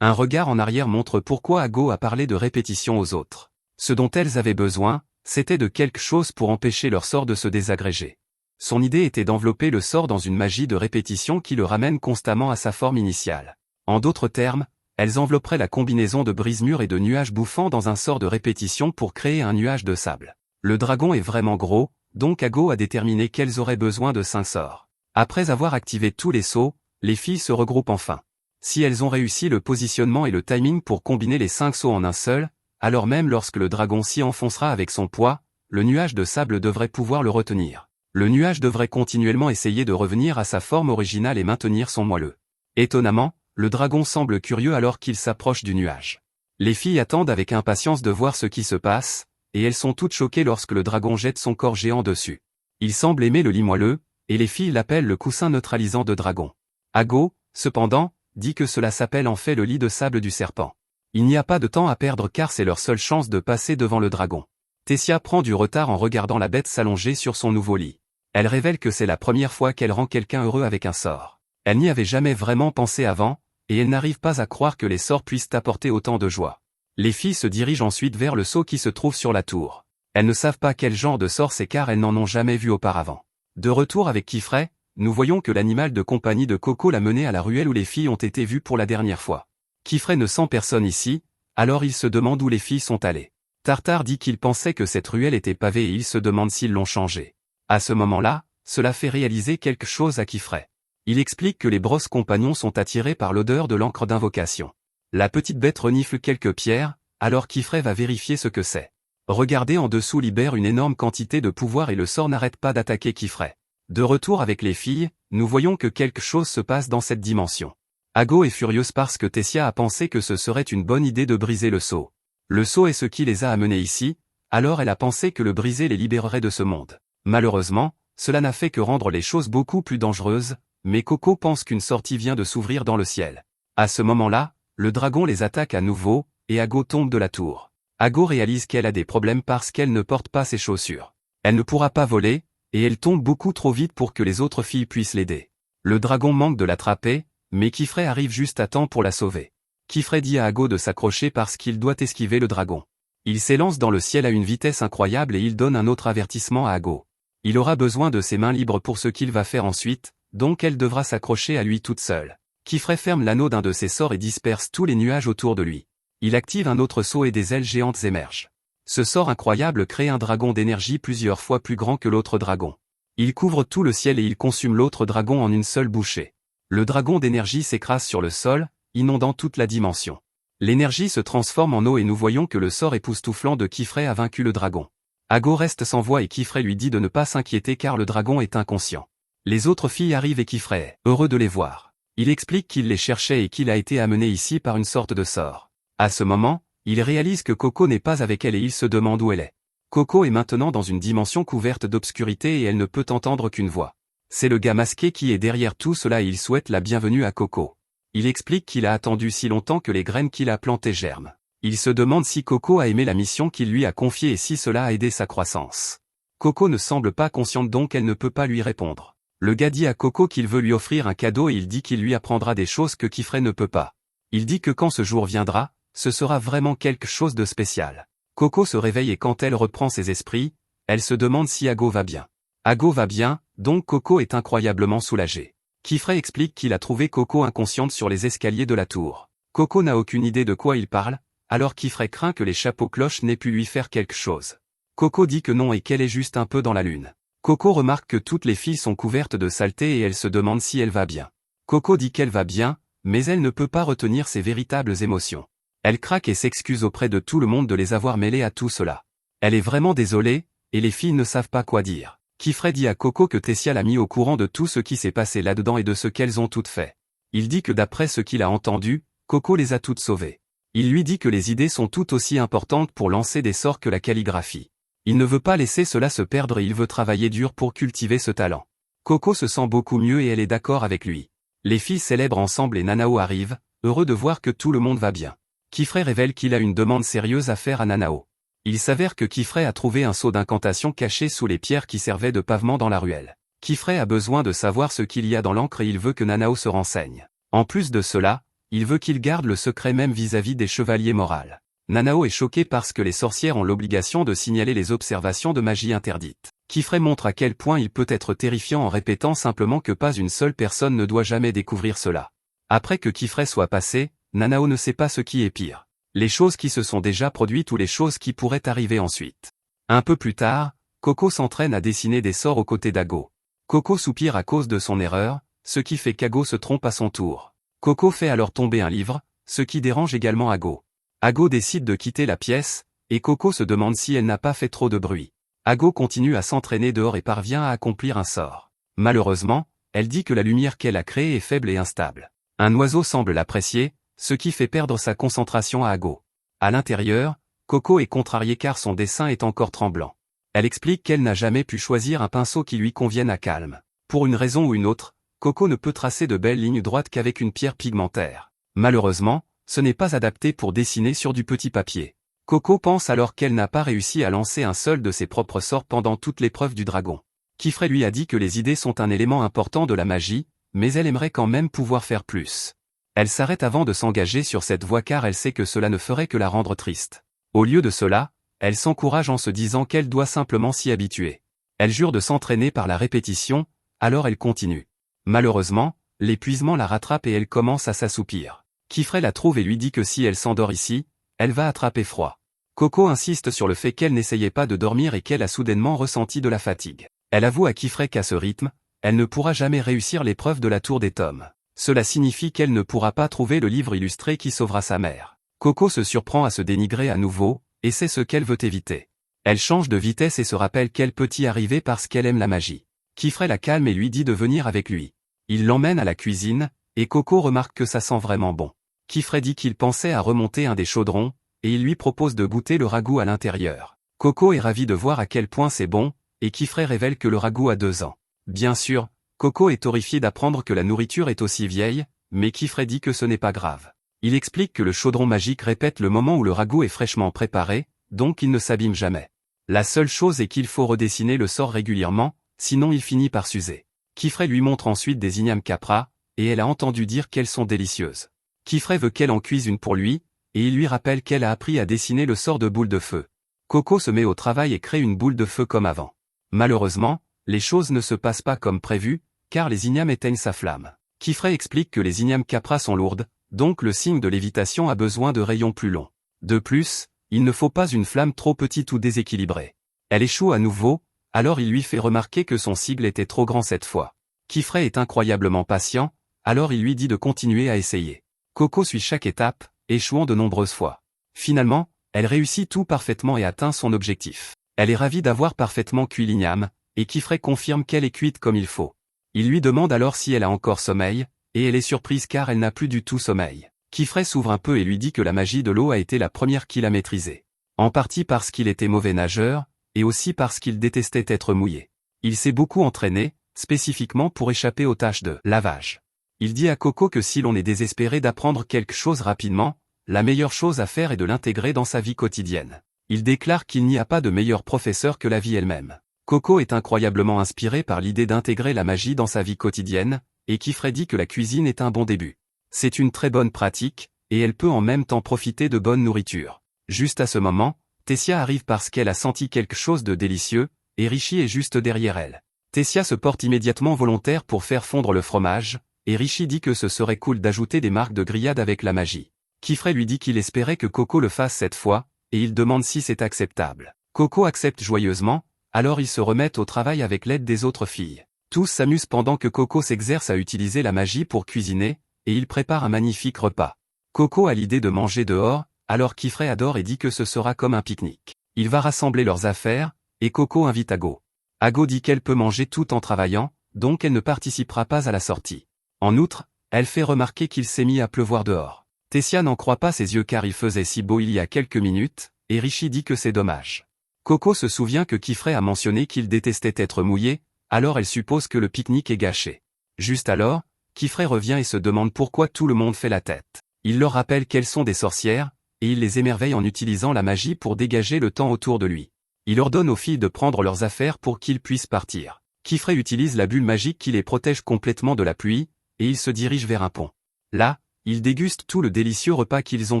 Un regard en arrière montre pourquoi Ago a parlé de répétition aux autres. Ce dont elles avaient besoin, c'était de quelque chose pour empêcher leur sort de se désagréger. Son idée était d'envelopper le sort dans une magie de répétition qui le ramène constamment à sa forme initiale. En d'autres termes, elles envelopperaient la combinaison de brise-mur et de nuages bouffants dans un sort de répétition pour créer un nuage de sable. Le dragon est vraiment gros, donc Ago a déterminé qu'elles auraient besoin de 5 sorts. Après avoir activé tous les sauts, les filles se regroupent enfin. Si elles ont réussi le positionnement et le timing pour combiner les 5 sauts en un seul, alors même lorsque le dragon s'y enfoncera avec son poids, le nuage de sable devrait pouvoir le retenir. Le nuage devrait continuellement essayer de revenir à sa forme originale et maintenir son moelleux. Étonnamment, le dragon semble curieux alors qu'il s'approche du nuage. Les filles attendent avec impatience de voir ce qui se passe, et elles sont toutes choquées lorsque le dragon jette son corps géant dessus. Il semble aimer le lit moelleux, et les filles l'appellent le coussin neutralisant de dragon. Ago, cependant, dit que cela s'appelle en fait le lit de sable du serpent. Il n'y a pas de temps à perdre car c'est leur seule chance de passer devant le dragon. Tessia prend du retard en regardant la bête s'allonger sur son nouveau lit. Elle révèle que c'est la première fois qu'elle rend quelqu'un heureux avec un sort. Elle n'y avait jamais vraiment pensé avant, et elle n'arrive pas à croire que les sorts puissent apporter autant de joie. Les filles se dirigent ensuite vers le seau qui se trouve sur la tour. Elles ne savent pas quel genre de sort c'est car elles n'en ont jamais vu auparavant. De retour avec Kifrey, nous voyons que l'animal de compagnie de Coco l'a mené à la ruelle où les filles ont été vues pour la dernière fois. Kifrey ne sent personne ici, Alors il se demande où les filles sont allées. Tartare dit qu'il pensait que cette ruelle était pavée et il se demande s'ils l'ont changée. À ce moment-là, cela fait réaliser quelque chose à Kifray. Il explique que les brosses compagnons sont attirés par l'odeur de l'encre d'invocation. La petite bête renifle quelques pierres, alors Kifray va vérifier ce que c'est. Regardez en dessous libère une énorme quantité de pouvoir et le sort n'arrête pas d'attaquer Kifray. De retour avec les filles, nous voyons que quelque chose se passe dans cette dimension. Ago est furieuse parce que Tessia a pensé que ce serait une bonne idée de briser le sceau. Le sceau est ce qui les a amenés ici, alors elle a pensé que le briser les libérerait de ce monde. Malheureusement, cela n'a fait que rendre les choses beaucoup plus dangereuses, mais Coco pense qu'une sortie vient de s'ouvrir dans le ciel. À ce moment-là, le dragon les attaque à nouveau, et Ago tombe de la tour. Ago réalise qu'elle a des problèmes parce qu'elle ne porte pas ses chaussures. Elle ne pourra pas voler, et elle tombe beaucoup trop vite pour que les autres filles puissent l'aider. Le dragon manque de l'attraper, mais Kifray arrive juste à temps pour la sauver. Kifray dit à Ago de s'accrocher parce qu'il doit esquiver le dragon. Il s'élance dans le ciel à une vitesse incroyable et il donne un autre avertissement à Ago. Il aura besoin de ses mains libres pour ce qu'il va faire ensuite, donc elle devra s'accrocher à lui toute seule. Kifray ferme l'anneau d'un de ses sorts et disperse tous les nuages autour de lui. Il active un autre saut et des ailes géantes émergent. Ce sort incroyable crée un dragon d'énergie plusieurs fois plus grand que l'autre dragon. Il couvre tout le ciel et il consume l'autre dragon en une seule bouchée. Le dragon d'énergie s'écrase sur le sol, inondant toute la dimension. L'énergie se transforme en eau et nous voyons que le sort époustouflant de Kifray a vaincu le dragon. Ago reste sans voix et Kifray lui dit de ne pas s'inquiéter car le dragon est inconscient. Les autres filles arrivent et Kifray est heureux de les voir. Il explique qu'il les cherchait et qu'il a été amené ici par une sorte de sort. À ce moment, il réalise que Coco n'est pas avec elle et il se demande où elle est. Coco est maintenant dans une dimension couverte d'obscurité et elle ne peut entendre qu'une voix. C'est le gars masqué qui est derrière tout cela et il souhaite la bienvenue à Coco. Il explique qu'il a attendu si longtemps que les graines qu'il a plantées germent. Il se demande si Coco a aimé la mission qu'il lui a confiée et si cela a aidé sa croissance. Coco ne semble pas consciente donc elle ne peut pas lui répondre. Le gars dit à Coco qu'il veut lui offrir un cadeau et il dit qu'il lui apprendra des choses que Kifray ne peut pas. Il dit que quand ce jour viendra, ce sera vraiment quelque chose de spécial. Coco se réveille et quand elle reprend ses esprits, elle se demande si Ago va bien. Ago va bien, donc Coco est incroyablement soulagée. Kifray explique qu'il a trouvé Coco inconsciente sur les escaliers de la tour. Coco n'a aucune idée de quoi il parle, alors Kifray craint que les chapeaux cloches n'aient pu lui faire quelque chose. Coco dit que non et qu'elle est juste un peu dans la lune. Coco remarque que toutes les filles sont couvertes de saleté et elle se demande si elle va bien. Coco dit qu'elle va bien, mais elle ne peut pas retenir ses véritables émotions. Elle craque et s'excuse auprès de tout le monde de les avoir mêlées à tout cela. Elle est vraiment désolée, et les filles ne savent pas quoi dire. Kifray dit à Coco que Tessia l'a mis au courant de tout ce qui s'est passé là-dedans et de ce qu'elles ont toutes fait. Il dit que d'après ce qu'il a entendu, Coco les a toutes sauvées. Il lui dit que les idées sont tout aussi importantes pour lancer des sorts que la calligraphie. Il ne veut pas laisser cela se perdre et il veut travailler dur pour cultiver ce talent. Coco se sent beaucoup mieux et elle est d'accord avec lui. Les filles célèbrent ensemble et Nanao arrive, heureux de voir que tout le monde va bien. Kifray révèle qu'il a une demande sérieuse à faire à Nanao. Il s'avère que Kifray a trouvé un seau d'incantation caché sous les pierres qui servaient de pavement dans la ruelle. Kifray a besoin de savoir ce qu'il y a dans l'encre et il veut que Nanao se renseigne. En plus de cela, il veut qu'il garde le secret même vis-à-vis des chevaliers moraux. Nanao est choqué parce que les sorcières ont l'obligation de signaler les observations de magie interdite. Kifray montre à quel point il peut être terrifiant en répétant simplement que pas une seule personne ne doit jamais découvrir cela. Après que Kifray soit passé, Nanao ne sait pas ce qui est pire. Les choses qui se sont déjà produites ou les choses qui pourraient arriver ensuite. Un peu plus tard, Coco s'entraîne à dessiner des sorts aux côtés d'Ago. Coco soupire à cause de son erreur, ce qui fait qu'Ago se trompe à son tour. Coco fait alors tomber un livre, ce qui dérange également Ago. Ago décide de quitter la pièce, et Coco se demande si elle n'a pas fait trop de bruit. Ago continue à s'entraîner dehors et parvient à accomplir un sort. Malheureusement, elle dit que la lumière qu'elle a créée est faible et instable. Un oiseau semble l'apprécier, ce qui fait perdre sa concentration à Ago. À l'intérieur, Coco est contrariée car son dessin est encore tremblant. Elle explique qu'elle n'a jamais pu choisir un pinceau qui lui convienne à calme. Pour une raison ou une autre, Coco ne peut tracer de belles lignes droites qu'avec une pierre pigmentaire. Malheureusement, ce n'est pas adapté pour dessiner sur du petit papier. Coco pense alors qu'elle n'a pas réussi à lancer un seul de ses propres sorts pendant toute l'épreuve du dragon. Kifray lui a dit que les idées sont un élément important de la magie, mais elle aimerait quand même pouvoir faire plus. Elle s'arrête avant de s'engager sur cette voie car elle sait que cela ne ferait que la rendre triste. Au lieu de cela, elle s'encourage en se disant qu'elle doit simplement s'y habituer. Elle jure de s'entraîner par la répétition, alors elle continue. Malheureusement, l'épuisement la rattrape et elle commence à s'assoupir. Kifray la trouve et lui dit que si elle s'endort ici, Elle va attraper froid. Coco insiste sur le fait qu'elle n'essayait pas de dormir et qu'elle a soudainement ressenti de la fatigue. Elle avoue à Kifray qu'à ce rythme, elle ne pourra jamais réussir l'épreuve de la tour des tomes. Cela signifie qu'elle ne pourra pas trouver le livre illustré qui sauvera sa mère. Coco se surprend à se dénigrer à nouveau, et c'est ce qu'elle veut éviter. Elle change de vitesse et se rappelle qu'elle peut y arriver parce qu'elle aime la magie. Kifray la calme et lui dit de venir avec lui. Il l'emmène à la cuisine, et Coco remarque que ça sent vraiment bon. Kifray dit qu'il pensait à remonter un des chaudrons, et il lui propose de goûter le ragoût à l'intérieur. Coco est ravie de voir à quel point c'est bon, et Kifray révèle que le ragoût a 2 ans. Bien sûr, Coco est horrifiée d'apprendre que la nourriture est aussi vieille, mais Kifray dit que ce n'est pas grave. Il explique que le chaudron magique répète le moment où le ragoût est fraîchement préparé, donc il ne s'abîme jamais. La seule chose est qu'il faut redessiner le sort régulièrement, sinon il finit par s'user. Kifray lui montre ensuite des ignames capra, et elle a entendu dire qu'elles sont délicieuses. Kifray veut qu'elle en cuise une pour lui, et il lui rappelle qu'elle a appris à dessiner le sort de boule de feu. Coco se met au travail et crée une boule de feu comme avant. Malheureusement, les choses ne se passent pas comme prévu, car les ignames éteignent sa flamme. Kifray explique que les ignames capra sont lourdes, donc le signe de lévitation a besoin de rayons plus longs. De plus, il ne faut pas une flamme trop petite ou déséquilibrée. Elle échoue à nouveau, alors il lui fait remarquer que son sigle était trop grand cette fois. Kifray est incroyablement patient, alors il lui dit de continuer à essayer. Coco suit chaque étape, échouant de nombreuses fois. Finalement, elle réussit tout parfaitement et atteint son objectif. Elle est ravie d'avoir parfaitement cuit l'igname, et Kifray confirme qu'elle est cuite comme il faut. Il lui demande alors si elle a encore sommeil, et elle est surprise car elle n'a plus du tout sommeil. Kifray s'ouvre un peu et lui dit que la magie de l'eau a été la première qu'il a maîtrisée. En partie parce qu'il était mauvais nageur, et aussi parce qu'il détestait être mouillé. Il s'est beaucoup entraîné, spécifiquement pour échapper aux tâches de lavage. Il dit à Coco que si l'on est désespéré d'apprendre quelque chose rapidement, la meilleure chose à faire est de l'intégrer dans sa vie quotidienne. Il déclare qu'il n'y a pas de meilleur professeur que la vie elle-même. Coco est incroyablement inspiré par l'idée d'intégrer la magie dans sa vie quotidienne, et Kifray dit que la cuisine est un bon début. C'est une très bonne pratique, et elle peut en même temps profiter de bonne nourriture. Juste à ce moment, Tessia arrive parce qu'elle a senti quelque chose de délicieux, et Richie est juste derrière elle. Tessia se porte immédiatement volontaire pour faire fondre le fromage, et Richie dit que ce serait cool d'ajouter des marques de grillade avec la magie. Kifray lui dit qu'il espérait que Coco le fasse cette fois, et il demande si c'est acceptable. Coco accepte joyeusement, alors ils se remettent au travail avec l'aide des autres filles. Tous s'amusent pendant que Coco s'exerce à utiliser la magie pour cuisiner, et il prépare un magnifique repas. Coco a l'idée de manger dehors, alors Kifray adore et dit que ce sera comme un pique-nique. Il va rassembler leurs affaires, et Coco invite Ago. Ago dit qu'elle peut manger tout en travaillant, donc elle ne participera pas à la sortie. En outre, elle fait remarquer qu'il s'est mis à pleuvoir dehors. Tessia n'en croit pas ses yeux car il faisait si beau il y a quelques minutes, et Richie dit que c'est dommage. Coco se souvient que Kifray a mentionné qu'il détestait être mouillé, alors elle suppose que le pique-nique est gâché. Juste alors, Kifray revient et se demande pourquoi tout le monde fait la tête. Il leur rappelle qu'elles sont des sorcières, et il les émerveille en utilisant la magie pour dégager le temps autour de lui. Il ordonne aux filles de prendre leurs affaires pour qu'ils puissent partir. Kifray utilise la bulle magique qui les protège complètement de la pluie, et il se dirige vers un pont. Là, ils dégustent tout le délicieux repas qu'ils ont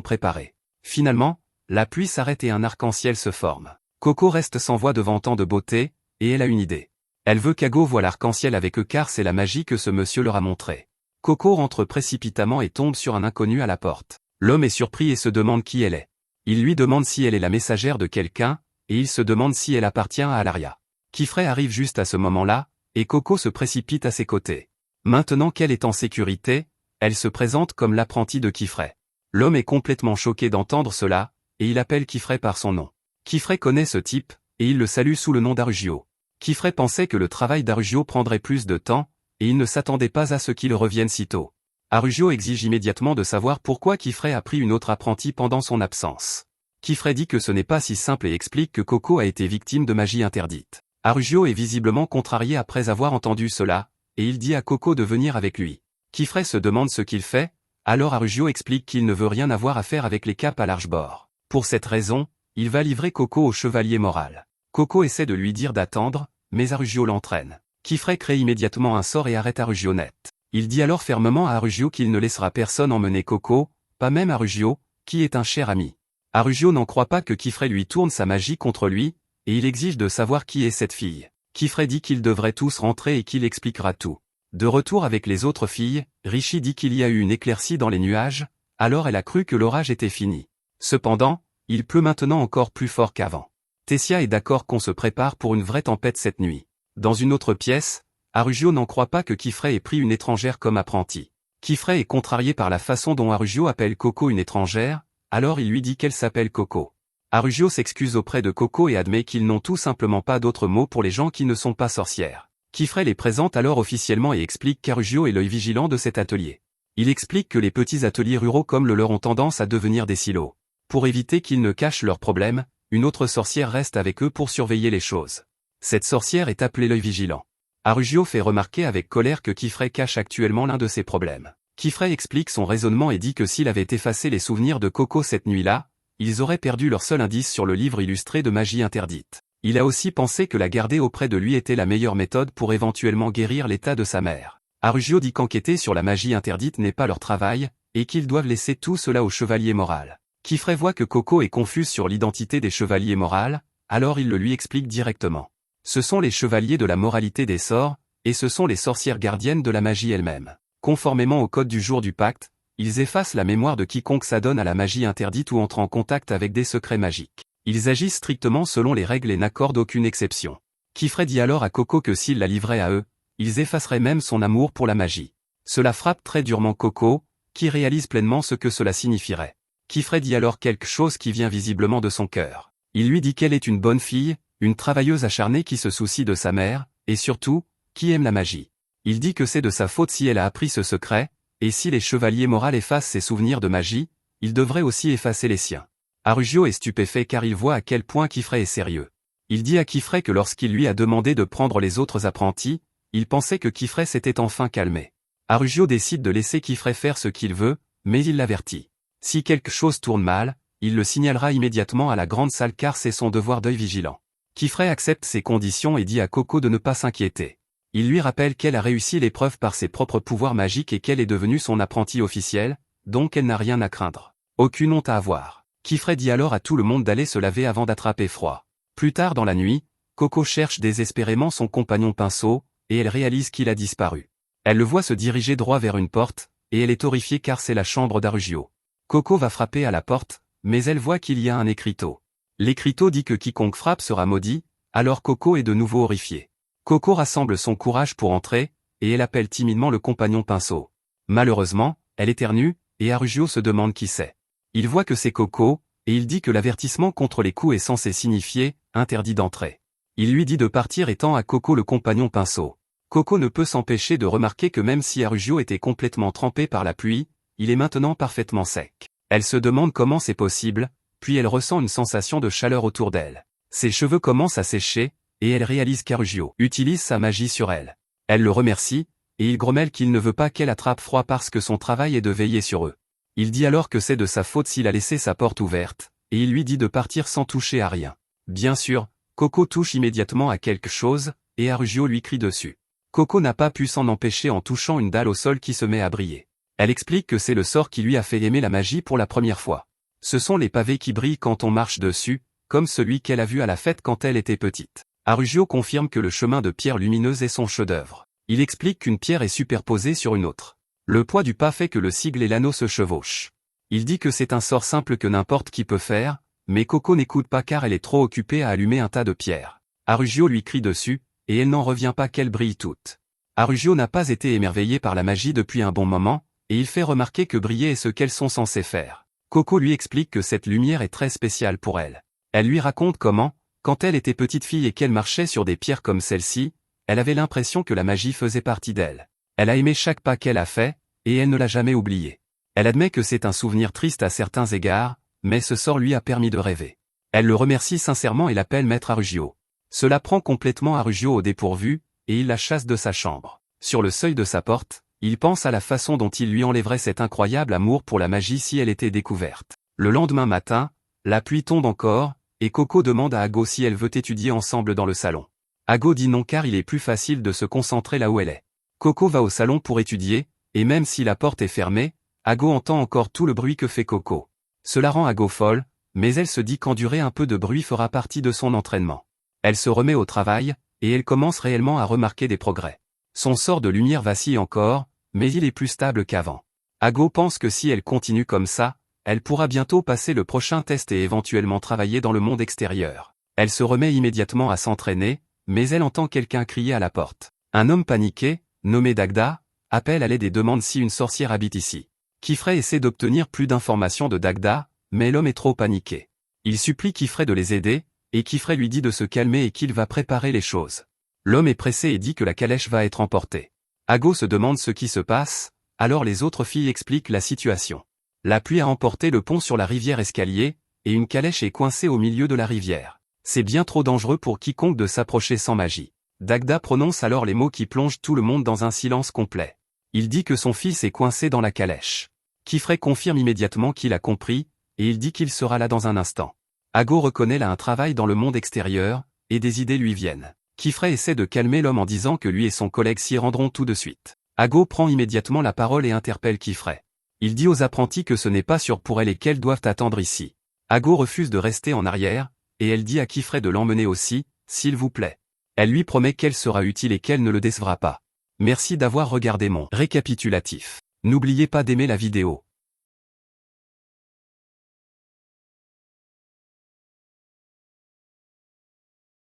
préparé. Finalement, la pluie s'arrête et un arc-en-ciel se forme. Coco reste sans voix devant tant de beauté, et elle a une idée. Elle veut qu'Ago voie l'arc-en-ciel avec eux car c'est la magie que ce monsieur leur a montré. Coco rentre précipitamment et tombe sur un inconnu à la porte. L'homme est surpris et se demande qui elle est. Il lui demande si elle est la messagère de quelqu'un, et il se demande si elle appartient à Alaria. Kifray arrive juste à ce moment-là, et Coco se précipite à ses côtés. Maintenant qu'elle est en sécurité, elle se présente comme l'apprentie de Kifray. L'homme est complètement choqué d'entendre cela, et il appelle Kifray par son nom. Kifray connaît ce type, et il le salue sous le nom d'Arugio. Kifray pensait que le travail d'Arugio prendrait plus de temps, et il ne s'attendait pas à ce qu'il revienne si tôt. Arugio exige immédiatement de savoir pourquoi Kifray a pris une autre apprentie pendant son absence. Kifray dit que ce n'est pas si simple et explique que Coco a été victime de magie interdite. Arugio est visiblement contrarié après avoir entendu cela, et il dit à Coco de venir avec lui. Kifray se demande ce qu'il fait, alors Arugio explique qu'il ne veut rien avoir à faire avec les capes à large bord. Pour cette raison, il va livrer Coco au chevalier moral. Coco essaie de lui dire d'attendre, mais Arugio l'entraîne. Kifray crée immédiatement un sort et arrête Arugio net. Il dit alors fermement à Arugio qu'il ne laissera personne emmener Coco, pas même Arugio, qui est un cher ami. Arugio n'en croit pas que Kifray lui tourne sa magie contre lui, et il exige de savoir qui est cette fille. Kifray dit qu'ils devraient tous rentrer et qu'il expliquera tout. De retour avec les autres filles, Richie dit qu'il y a eu une éclaircie dans les nuages, alors elle a cru que l'orage était fini. Cependant, il pleut maintenant encore plus fort qu'avant. Tessia est d'accord qu'on se prépare pour une vraie tempête cette nuit. Dans une autre pièce, Arugio n'en croit pas que Kifrey ait pris une étrangère comme apprentie. Kifrey est contrarié par la façon dont Arugio appelle Coco une étrangère, alors il lui dit qu'elle s'appelle Coco. Arugio s'excuse auprès de Coco et admet qu'ils n'ont tout simplement pas d'autres mots pour les gens qui ne sont pas sorcières. Kifrey les présente alors officiellement et explique qu'Arugio est l'œil vigilant de cet atelier. Il explique que les petits ateliers ruraux comme le leur ont tendance à devenir des silos. Pour éviter qu'ils ne cachent leurs problèmes, une autre sorcière reste avec eux pour surveiller les choses. Cette sorcière est appelée l'œil vigilant. Arugio fait remarquer avec colère que Kifrey cache actuellement l'un de ses problèmes. Kifrey explique son raisonnement et dit que s'il avait effacé les souvenirs de Coco cette nuit-là, ils auraient perdu leur seul indice sur le livre illustré de magie interdite. Il a aussi pensé que la garder auprès de lui était la meilleure méthode pour éventuellement guérir l'état de sa mère. Arugio dit qu'enquêter sur la magie interdite n'est pas leur travail, et qu'ils doivent laisser tout cela au chevalier moral. Kifrey voit que Coco est confuse sur l'identité des chevaliers moraux, alors il le lui explique directement. Ce sont les chevaliers de la moralité des sorts, et ce sont les sorcières gardiennes de la magie elle-même. Conformément au code du jour du pacte, ils effacent la mémoire de quiconque s'adonne à la magie interdite ou entre en contact avec des secrets magiques. Ils agissent strictement selon les règles et n'accordent aucune exception. Kifrey dit alors à Coco que s'il la livrait à eux, ils effaceraient même son amour pour la magie. Cela frappe très durement Coco, qui réalise pleinement ce que cela signifierait. Kifrey dit alors quelque chose qui vient visiblement de son cœur. Il lui dit qu'elle est une bonne fille, une travailleuse acharnée qui se soucie de sa mère, et surtout, qui aime la magie. Il dit que c'est de sa faute si elle a appris ce secret, et si les chevaliers moraux effacent ses souvenirs de magie, ils devraient aussi effacer les siens. Arugio est stupéfait car il voit à quel point Kifrey est sérieux. Il dit à Kifrey que lorsqu'il lui a demandé de prendre les autres apprentis, il pensait que Kifrey s'était enfin calmé. Arugio décide de laisser Kifrey faire ce qu'il veut, mais il l'avertit. Si quelque chose tourne mal, il le signalera immédiatement à la grande salle car c'est son devoir d'œil vigilant. Kifrey accepte ces conditions et dit à Coco de ne pas s'inquiéter. Il lui rappelle qu'elle a réussi l'épreuve par ses propres pouvoirs magiques et qu'elle est devenue son apprentie officielle, donc elle n'a rien à craindre. Aucune honte à avoir. Kifrey dit alors à tout le monde d'aller se laver avant d'attraper froid. Plus tard dans la nuit, Coco cherche désespérément son compagnon Pinceau, et elle réalise qu'il a disparu. Elle le voit se diriger droit vers une porte, et elle est horrifiée car c'est la chambre d'Arugio. Coco va frapper à la porte, mais elle voit qu'il y a un écriteau. L'écriteau dit que quiconque frappe sera maudit, alors Coco est de nouveau horrifiée. Coco rassemble son courage pour entrer, et elle appelle timidement le compagnon Pinceau. Malheureusement, elle éternue, et Arugio se demande qui c'est. Il voit que c'est Coco, et il dit que l'avertissement contre les coups est censé signifier « interdit d'entrer ». Il lui dit de partir et tend à Coco le compagnon Pinceau. Coco ne peut s'empêcher de remarquer que même si Arugio était complètement trempé par la pluie, il est maintenant parfaitement sec. Elle se demande comment c'est possible, puis elle ressent une sensation de chaleur autour d'elle. Ses cheveux commencent à sécher, et elle réalise qu'Arugio utilise sa magie sur elle. Elle le remercie, et il grommelle qu'il ne veut pas qu'elle attrape froid parce que son travail est de veiller sur eux. Il dit alors que c'est de sa faute s'il a laissé sa porte ouverte, et il lui dit de partir sans toucher à rien. Bien sûr, Coco touche immédiatement à quelque chose, et Arugio lui crie dessus. Coco n'a pas pu s'en empêcher en touchant une dalle au sol qui se met à briller. Elle explique que c'est le sort qui lui a fait aimer la magie pour la première fois. Ce sont les pavés qui brillent quand on marche dessus, comme celui qu'elle a vu à la fête quand elle était petite. Arugio confirme que le chemin de pierre lumineuse est son chef-d'œuvre. Il explique qu'une pierre est superposée sur une autre. Le poids du pas fait que le sigle et l'anneau se chevauchent. Il dit que c'est un sort simple que n'importe qui peut faire, mais Coco n'écoute pas car elle est trop occupée à allumer un tas de pierres. Arugio lui crie dessus, et elle n'en revient pas qu'elles brillent toutes. Arugio n'a pas été émerveillé par la magie depuis un bon moment, et il fait remarquer que briller est ce qu'elles sont censées faire. Coco lui explique que cette lumière est très spéciale pour elle. Elle lui raconte comment, quand elle était petite fille et qu'elle marchait sur des pierres comme celle-ci, elle avait l'impression que la magie faisait partie d'elle. Elle a aimé chaque pas qu'elle a fait, et elle ne l'a jamais oublié. Elle admet que c'est un souvenir triste à certains égards, mais ce sort lui a permis de rêver. Elle le remercie sincèrement et l'appelle Maître Arugio. Cela prend complètement Arugio au dépourvu, et il la chasse de sa chambre. Sur le seuil de sa porte, il pense à la façon dont il lui enlèverait cet incroyable amour pour la magie si elle était découverte. Le lendemain matin, la pluie tombe encore, et Coco demande à Ago si elle veut étudier ensemble dans le salon. Ago dit non car il est plus facile de se concentrer là où elle est. Coco va au salon pour étudier, et même si la porte est fermée, Ago entend encore tout le bruit que fait Coco. Cela rend Ago folle, mais elle se dit qu'endurer un peu de bruit fera partie de son entraînement. Elle se remet au travail, et elle commence réellement à remarquer des progrès. Son sort de lumière vacille encore, mais il est plus stable qu'avant. Ago pense que si elle continue comme ça, Elle pourra bientôt passer le prochain test et éventuellement travailler dans le monde extérieur. Elle se remet immédiatement à s'entraîner, mais elle entend quelqu'un crier à la porte. Un homme paniqué, nommé Dagda, appelle à l'aide et demande si une sorcière habite ici. Kifrey essaie d'obtenir plus d'informations de Dagda, mais l'homme est trop paniqué. Il supplie Kifrey de les aider, et Kifrey lui dit de se calmer et qu'il va préparer les choses. L'homme est pressé et dit que la calèche va être emportée. Ago se demande ce qui se passe, alors les autres filles expliquent la situation. La pluie a emporté le pont sur la rivière Escalier, et une calèche est coincée au milieu de la rivière. C'est bien trop dangereux pour quiconque de s'approcher sans magie. Dagda prononce alors les mots qui plongent tout le monde dans un silence complet. Il dit que son fils est coincé dans la calèche. Kifrey confirme immédiatement qu'il a compris, et il dit qu'il sera là dans un instant. Ago reconnaît là un travail dans le monde extérieur, et des idées lui viennent. Kifrey essaie de calmer l'homme en disant que lui et son collègue s'y rendront tout de suite. Ago prend immédiatement la parole et interpelle Kifrey. Il dit aux apprentis que ce n'est pas sûr pour elle et qu'elles doivent attendre ici. Ago refuse de rester en arrière, et elle dit à Kifrey de l'emmener aussi, s'il vous plaît. Elle lui promet qu'elle sera utile et qu'elle ne le décevra pas. Merci d'avoir regardé mon récapitulatif. N'oubliez pas d'aimer la vidéo.